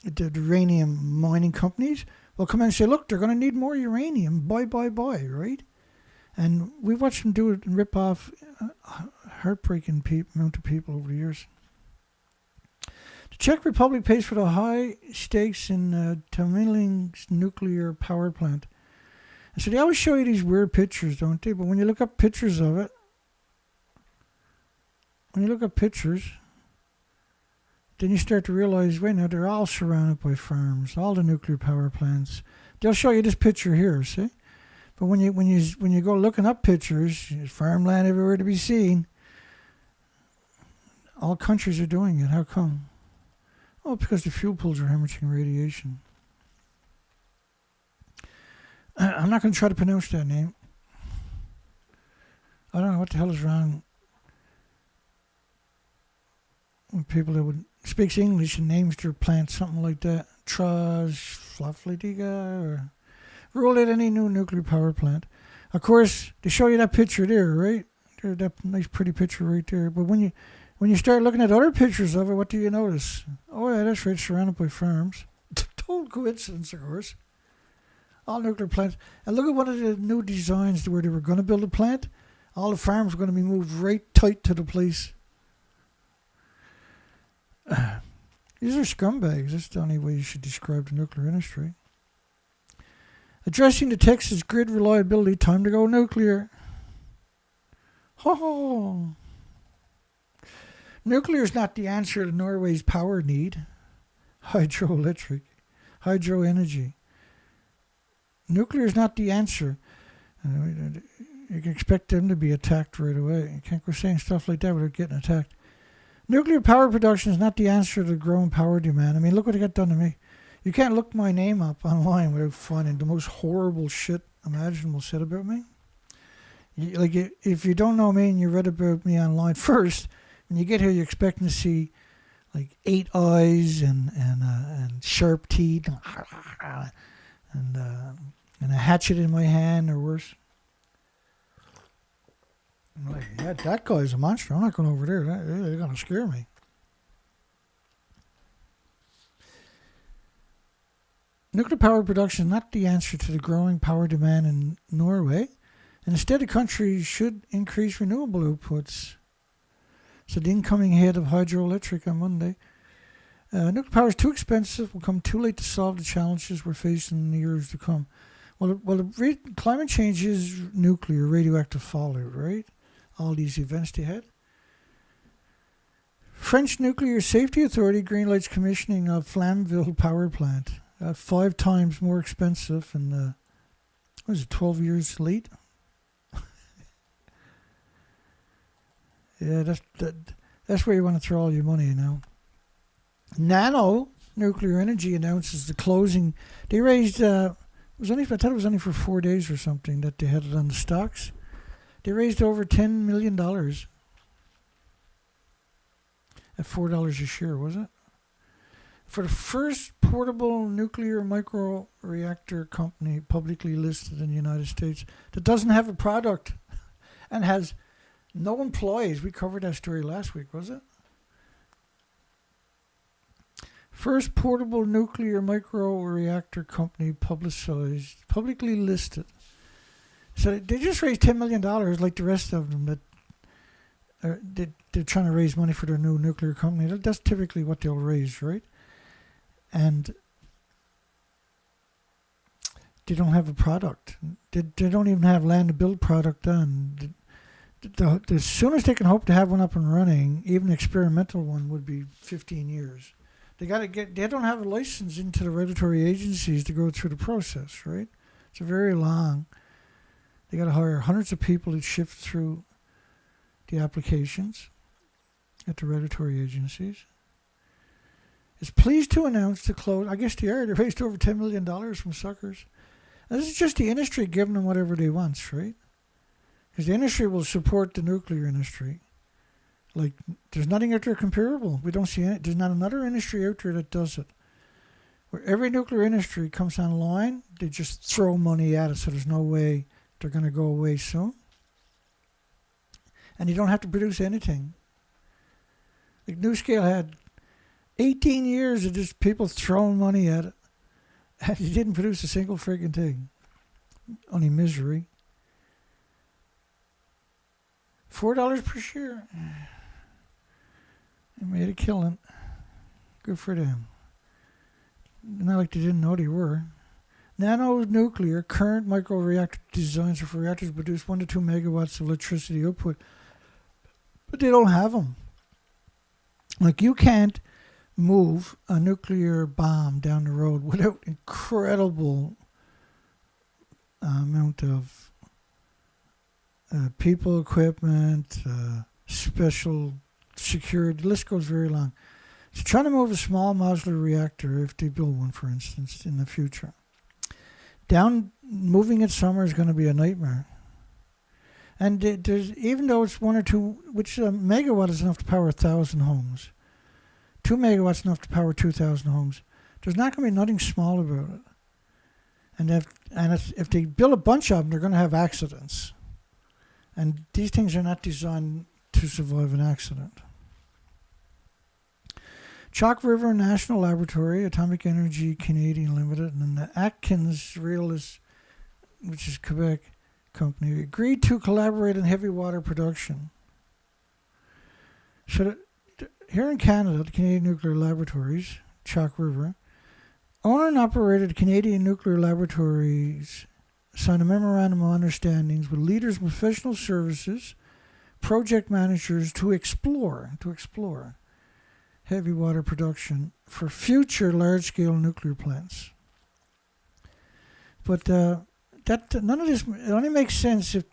the uranium mining companies, will come in and say, look, they're going to need more uranium. Buy, right? And we watched them do it and rip off heartbreaking amount of people over the years. The Czech Republic pays for the high stakes in Temelín's nuclear power plant. And so they always show you these weird pictures, don't they? But when you look up pictures of it, then you start to realize, wait, now they're all surrounded by farms, all the nuclear power plants. They'll show you this picture here, see? But when you go looking up pictures, there's farmland everywhere to be seen. All countries are doing it. How come? Oh, because the fuel pools are hemorrhaging radiation. I'm not going to try to pronounce that name. I don't know what the hell is wrong with people that would speaks English and names their plant something like that. Trawsfynydd or Roll out any new nuclear power plant. Of course, they show you that picture there, right? There, that nice pretty picture right there. But when you start looking at other pictures of it, what do you notice? Oh yeah, that's right, surrounded by farms. Total coincidence, of course. All nuclear plants. And look at one of the new designs where they were going to build a plant. All the farms were going to be moved right tight to the place. These are scumbags. That's the only way you should describe the nuclear industry. Addressing the Texas grid reliability, time to go nuclear. Ho! Nuclear is not the answer to Norway's power need. Hydroelectric. Hydro energy. Nuclear is not the answer. You can expect them to be attacked right away. You can't go saying stuff like that without getting attacked. Nuclear power production is not the answer to the growing power demand. I mean, look what it got done to me. You can't look my name up online without finding the most horrible shit imaginable said about me. Like, if you don't know me and you read about me online first, when you get here, you're expecting to see like 8 eyes and sharp teeth and a hatchet in my hand or worse. I'm like, yeah, that guy's a monster. I'm not going over there. They're going to scare me. Nuclear power production is not the answer to the growing power demand in Norway. And instead, the country should increase renewable outputs. So the incoming head of hydroelectric on Monday. Nuclear power is too expensive, will come too late to solve the challenges we're facing in the years to come. Well, climate change is nuclear, radioactive fallout, right? All these events they had. French Nuclear Safety Authority greenlights commissioning of Flamanville power plant. 5 times more expensive and, 12 years late? Yeah, that's where you want to throw all your money, you know. Nano Nuclear Energy announces the closing. They raised, I thought it was only for 4 days or something that they had it on the stocks. They raised over $10 million at $4 a share, was it? For the first portable nuclear micro-reactor company publicly listed in the United States that doesn't have a product and has no employees. We covered that story last week, was it? First portable nuclear micro-reactor company publicly listed. So they just raised $10 million like the rest of them that they're trying to raise money for their new nuclear company. That's typically what they'll raise, right? And they don't have a product. They don't even have land to build product on. The soonest they can hope to have one up and running, even an experimental one, would be 15 years. They don't have a license into the regulatory agencies to go through the process, right? It's a very long. They got to hire hundreds of people to shift through the applications at the regulatory agencies. Is pleased to announce the close. I guess they are. They raised over $10 million from suckers. And this is just the industry giving them whatever they want, right? Because the industry will support the nuclear industry. Like, there's nothing out there comparable. We don't see it. There's not another industry out there that does it. Where every nuclear industry comes online, they just throw money at it, so there's no way they're going to go away soon. And you don't have to produce anything. Like, NuScale had 18 years of just people throwing money at it. And he didn't produce a single friggin' thing. Only misery. $4 per share. They made a killing. Good for them. Not like they didn't know they were. Nano nuclear current micro-reactor designs are for reactors to produce 1 to 2 megawatts of electricity output. But they don't have them. Like, you can't move a nuclear bomb down the road without incredible amount of people, equipment, special security. The list goes very long. So trying to move a small modular reactor, if they build one, for instance, in the future, moving it somewhere is going to be a nightmare. And there's, even though it's 1 or 2, which megawatt is enough to power 1,000 homes, 2 megawatts enough to power 2,000 homes, there's not going to be nothing small about it. And if they build a bunch of them, they're going to have accidents. And these things are not designed to survive an accident. Chalk River National Laboratory, Atomic Energy Canadian Limited, and the Atkins Realist, which is Quebec company, agreed to collaborate on heavy water production. So here in Canada, the Canadian Nuclear Laboratories, Chalk River, owner and operator of the Canadian Nuclear Laboratories signed a memorandum of understandings with leaders in professional services, project managers to explore heavy water production for future large-scale nuclear plants. But none of this, it only makes sense if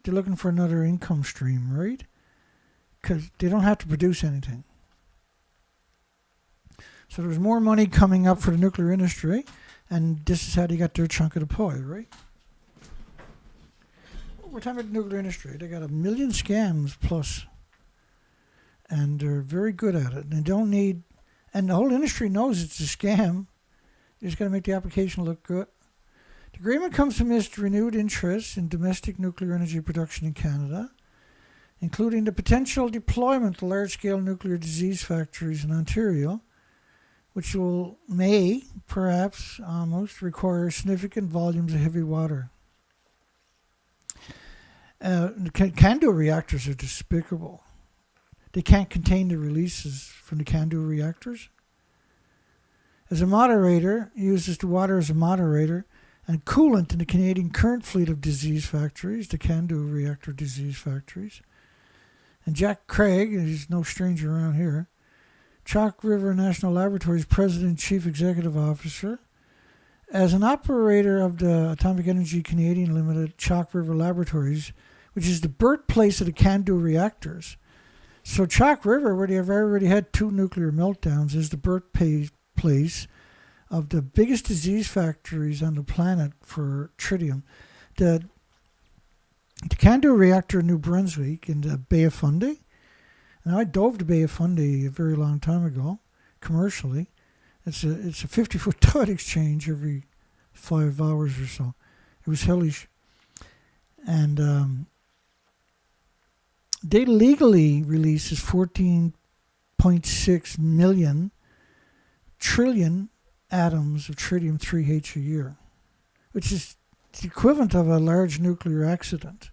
they're looking for another income stream, right? Because they don't have to produce anything. So there's more money coming up for the nuclear industry, and this is how they got their chunk of the pie, right? We're talking about the nuclear industry. They got 1 million scams plus, and they're very good at it. And they don't need, and the whole industry knows it's a scam. You just got to make the application look good. The agreement comes amidst renewed interest in domestic nuclear energy production in Canada, including the potential deployment of large-scale nuclear disease factories in Ontario, which may, perhaps almost, require significant volumes of heavy water. CANDU reactors are despicable. They can't contain the releases from the CANDU reactors. As a moderator, it uses the water as a moderator and coolant in the Canadian current fleet of disease factories, the CANDU reactor disease factories. And Jack Craig, he's no stranger around here, Chalk River National Laboratories President and Chief Executive Officer, as an operator of the Atomic Energy Canadian Limited Chalk River Laboratories, which is the birthplace of the CANDU reactors. So Chalk River, where they have already had 2 nuclear meltdowns, is the birthplace of the biggest disease factories on the planet for tritium. The CANDU reactor in New Brunswick in the Bay of Fundy. Now, I dove the Bay of Fundy a very long time ago, commercially. It's a 50-foot tide exchange every 5 hours or so. It was hellish. And they legally releases 14.6 million trillion atoms of tritium-3H a year, which is the equivalent of a large nuclear accident,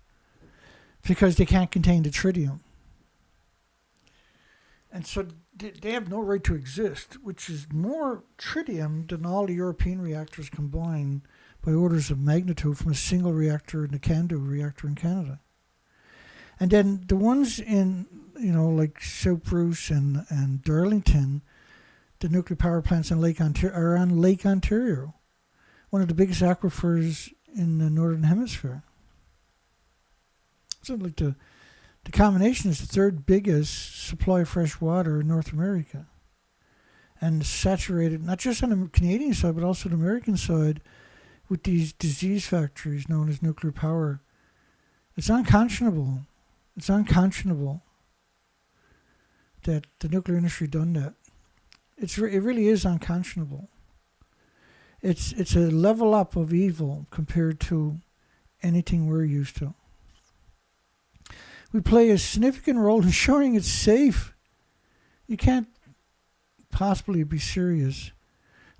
because they can't contain the tritium. And so they have no right to exist, which is more tritium than all the European reactors combined by orders of magnitude from a single reactor in the CANDU reactor in Canada. And then the ones in, like South Bruce and Darlington, the nuclear power plants in are on Lake Ontario, one of the biggest aquifers in the Northern Hemisphere. So like the combination is the 3rd biggest supply of fresh water in North America, and saturated not just on the Canadian side but also the American side with these disease factories known as nuclear power. It's unconscionable. It's unconscionable that the nuclear industry done that. It really is unconscionable. It's a level up of evil compared to anything we're used to. We play a significant role in ensuring it's safe. You can't possibly be serious.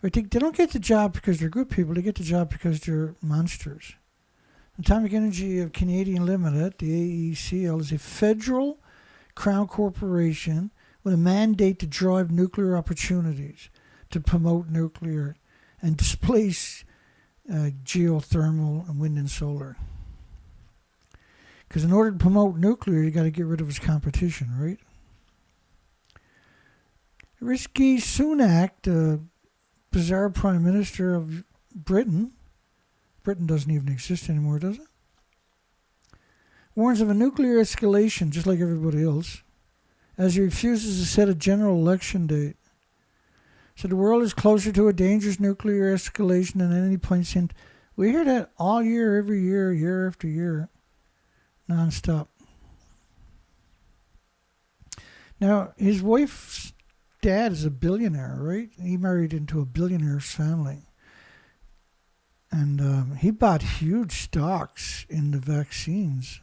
They don't get the job because they're good people. They get the job because they're monsters. Atomic Energy of Canadian Limited, the AECL, is a federal crown corporation with a mandate to drive nuclear opportunities, to promote nuclear, and displace geothermal and wind and solar. Because in order to promote nuclear, you got to get rid of its competition, right? Rishi Sunak, the bizarre Prime Minister of Britain doesn't even exist anymore, does it? Warns of a nuclear escalation, just like everybody else, as he refuses to set a general election date. So the world is closer to a dangerous nuclear escalation than any point since. We hear that all year, every year, year after year, non-stop. Now, his wife's dad is a billionaire, right? He married into a billionaire's family. And he bought huge stocks in the vaccines,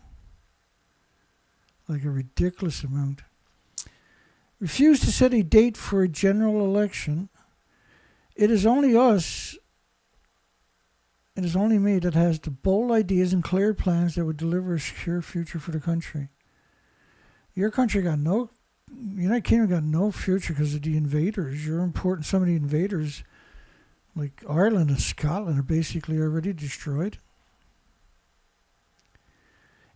like a ridiculous amount. Refused to set a date for a general election. It is only us, it is only me that has the bold ideas and clear plans that would deliver a secure future for the country. Your country got no, United Kingdom got no future because of the invaders. You're important. Some of the invaders, like Ireland and Scotland, are basically already destroyed.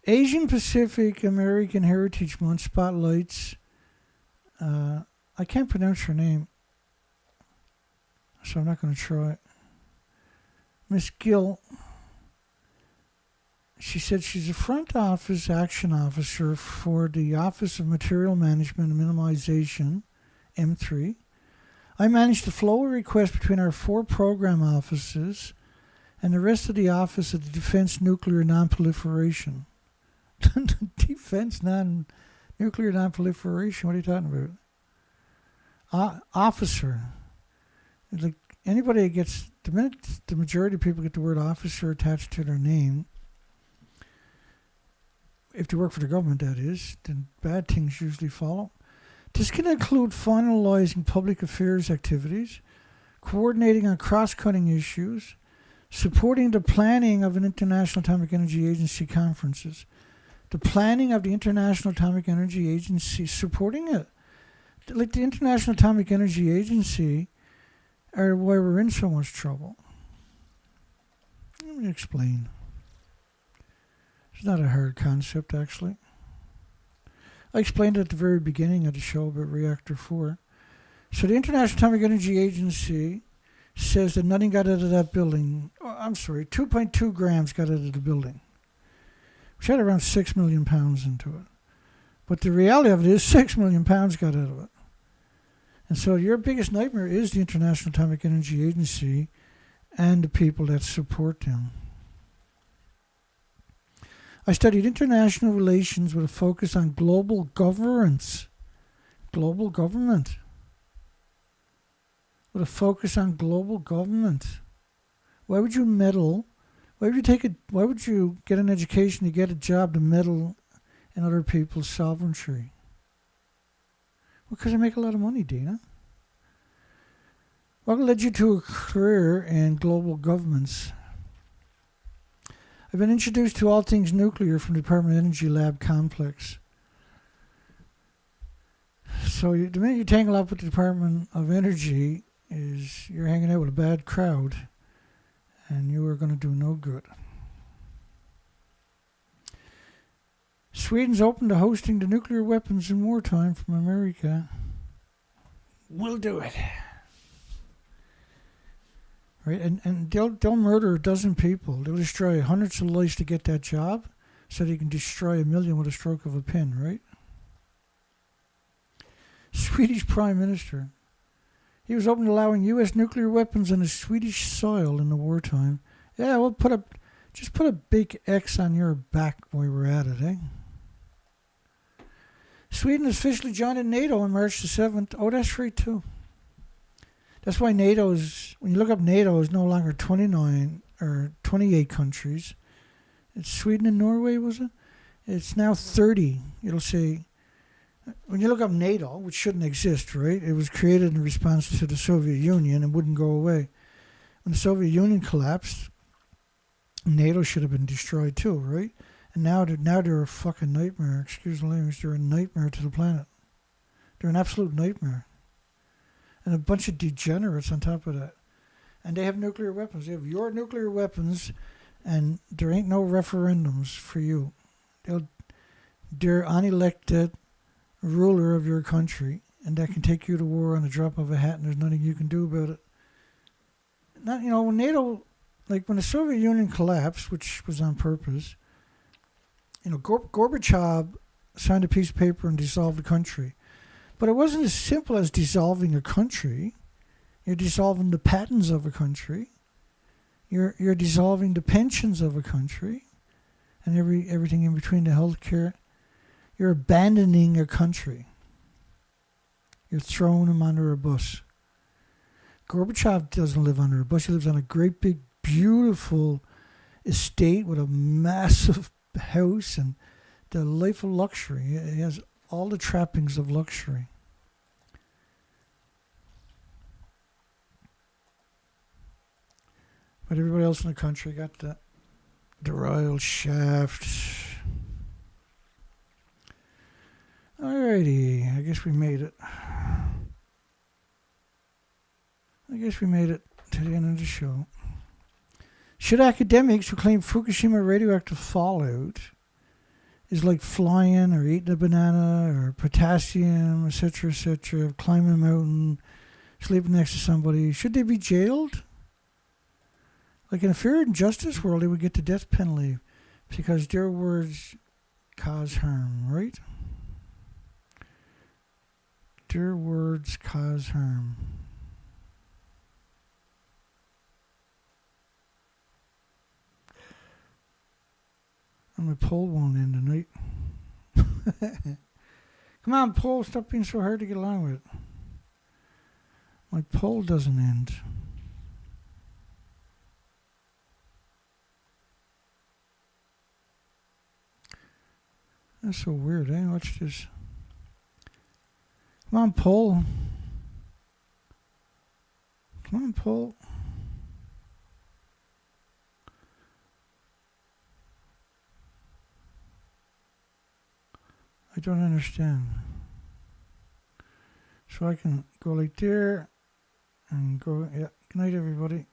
Asian Pacific American Heritage Month spotlights. I can't pronounce her name, so I'm not going to try it. Miss Gill. She said she's a front office action officer for the Office of Material Management and Minimization, M3. I manage the flow of requests between our 4 program offices and the rest of the Office of the Defense Nuclear Non-Proliferation. Defense Nuclear Non-Proliferation, what are you talking about? Officer. Like anybody that gets, the minute the majority of people get the word officer attached to their name, if they work for the government, that is, then bad things usually follow. This can include finalizing public affairs activities, coordinating on cross-cutting issues, supporting the planning of an International Atomic Energy Agency conferences, the planning of the International Atomic Energy Agency, supporting it. Like the International Atomic Energy Agency are why we're in so much trouble. Let me explain. It's not a hard concept, actually. I explained it at the very beginning of the show about Reactor 4. So the International Atomic Energy Agency says that nothing got out of that building. Oh, I'm sorry, 2.2 grams got out of the building, which had around 6 million pounds into it. But the reality of it is 6 million pounds got out of it. And so your biggest nightmare is the International Atomic Energy Agency and the people that support them. I studied international relations with a focus on global governance. Global government. With a focus on global government. Why would you meddle? Why would you get an education to get a job to meddle in other people's sovereignty? Well, because I make a lot of money, Dina. What led you to a career in global governments? I've been introduced to all things nuclear from the Department of Energy Lab Complex. So the minute you tangle up with the Department of Energy, is you're hanging out with a bad crowd, and you are going to do no good. Sweden's open to hosting the nuclear weapons in wartime from America. We'll do it. Right, and they'll murder a dozen people. They'll destroy hundreds of lives to get that job, so they can destroy 1 million with a stroke of a pen, right? Swedish Prime Minister. He was open to allowing U.S. nuclear weapons on the Swedish soil in the wartime. Yeah, we'll just put a big X on your back while we're at it, eh? Sweden officially joined NATO on March the 7th. Oh, that's right, too. That's why NATO is, when you look up NATO, is no longer 29 or 28 countries. It's Sweden and Norway, was it? It's now 30. It'll say, when you look up NATO, which shouldn't exist, right? It was created in response to the Soviet Union and wouldn't go away. When the Soviet Union collapsed, NATO should have been destroyed too, right? And now they're a fucking nightmare. Excuse the language. They're a nightmare to the planet. They're an absolute nightmare. And a bunch of degenerates on top of that. And they have nuclear weapons. They have your nuclear weapons, and there ain't no referendums for you. They're unelected ruler of your country, and that can take you to war on a drop of a hat, and there's nothing you can do about it. Not, when NATO, like when the Soviet Union collapsed, which was on purpose, Gorbachev signed a piece of paper and dissolved the country. But it wasn't as simple as dissolving a country. You're dissolving the patents of a country. You're dissolving the pensions of a country, and everything in between, the healthcare. You're abandoning a country. You're throwing them under a bus. Gorbachev doesn't live under a bus. He lives on a great big beautiful estate with a massive house and the life of luxury. It has all the trappings of luxury. But everybody else in the country got the royal shaft. Alrighty, I guess we made it. I guess we made it to the end of the show. Should academics who claim Fukushima radioactive fallout is like flying or eating a banana or potassium, etc., climbing a mountain, sleeping next to somebody, should they be jailed? Like in a fair and justice world, they would get the death penalty because their words cause harm, right? Their words cause harm. And my poll won't end tonight. Come on, poll, stop being so hard to get along with. My poll doesn't end. That's so weird, eh? Watch this. Come on, poll. Come on, poll. I don't understand. So I can go like there and go, yeah, good night everybody.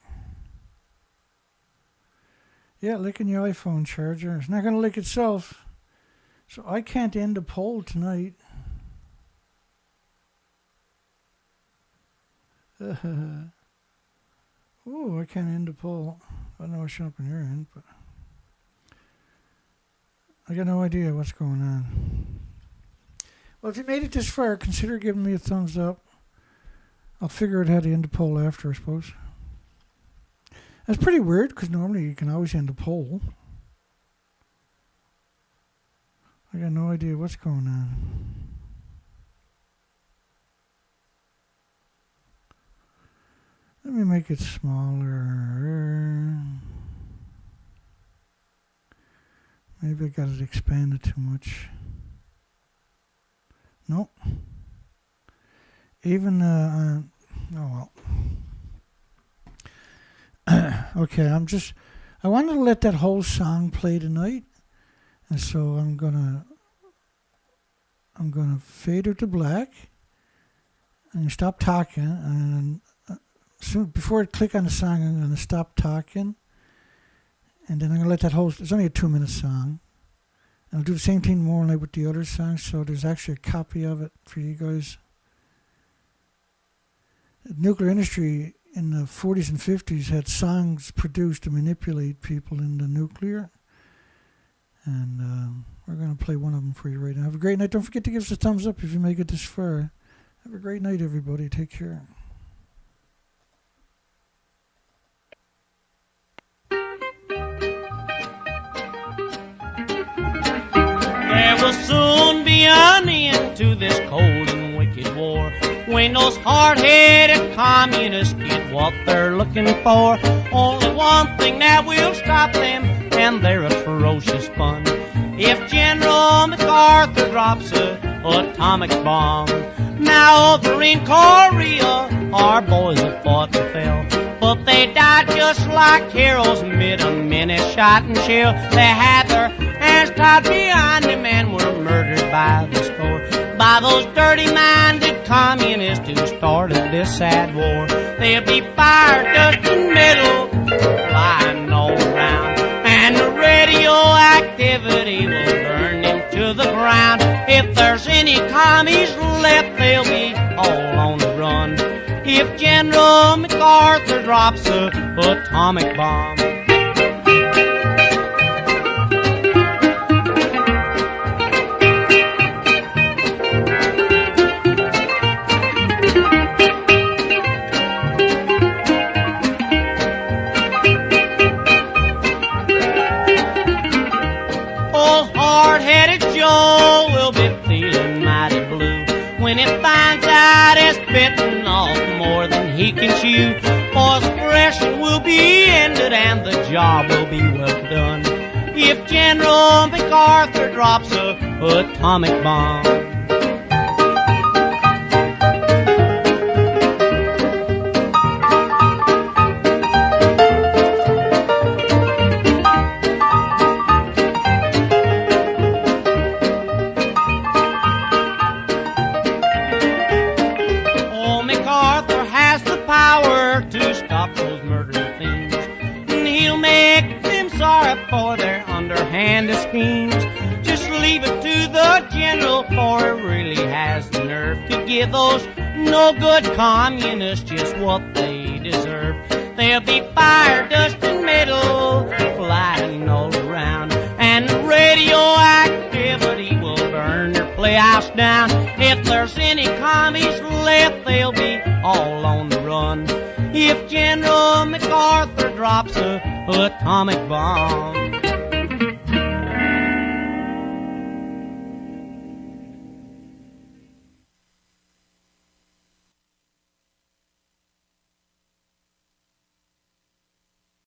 Yeah, licking your iPhone charger. It's not going to lick itself. So I can't end the poll tonight. Oh, I can't end the poll. I don't know what's showing up on your end, but I got no idea what's going on. Well, if you made it this far, consider giving me a thumbs up. I'll figure out how to end the poll after, I suppose. That's pretty weird, because normally you can always end a poll. I got no idea what's going on. Let me make it smaller. Maybe I got it expanded too much. Nope. Even, oh well. Okay, I wanted to let that whole song play tonight. And so I'm gonna fade it to black and stop talking. And soon before I click on the song, I'm gonna stop talking. And then I'm gonna let that whole, it's only a 2-minute song. And I'll do the same thing more like with the other songs, so there's actually a copy of it for you guys. The nuclear industry in the 40s and 50s had songs produced to manipulate people in the nuclear. And we're going to play one of them for you right now. Have a great night. Don't forget to give us a thumbs up if you make it this far. Have a great night, everybody. Take care. There will soon be an end to this cold and wicked war when those hard-headed communists get what they're looking for. Only one thing that will stop them, and they're a ferocious fun. If General MacArthur drops an atomic bomb. Now over in Korea, our boys have fought and fell, but they died just like heroes amid a minute shot and shell. They had their hands tied behind them and were murdered by the score, by those dirty-minded communists who started this sad war. They'll be fired dust and metal flying all around, and the radioactivity will burn them to the ground. If there's any commies left, they'll be all on the run if General MacArthur drops an atomic bomb. Old hard-headed Joe will be feeling mighty blue when he finds out it's bitten off more than he can chew. for suppression will be ended and the job will be well done if General MacArthur drops a atomic bomb. For their underhanded schemes, just leave it to the general, for it really has the nerve to give those no-good communists just what they deserve. There'll be fire, dust, and metal flying all around, and radioactivity will burn their playhouse down. If there's any commies left, they'll be all on the run if General MacArthur drops a atomic bomb.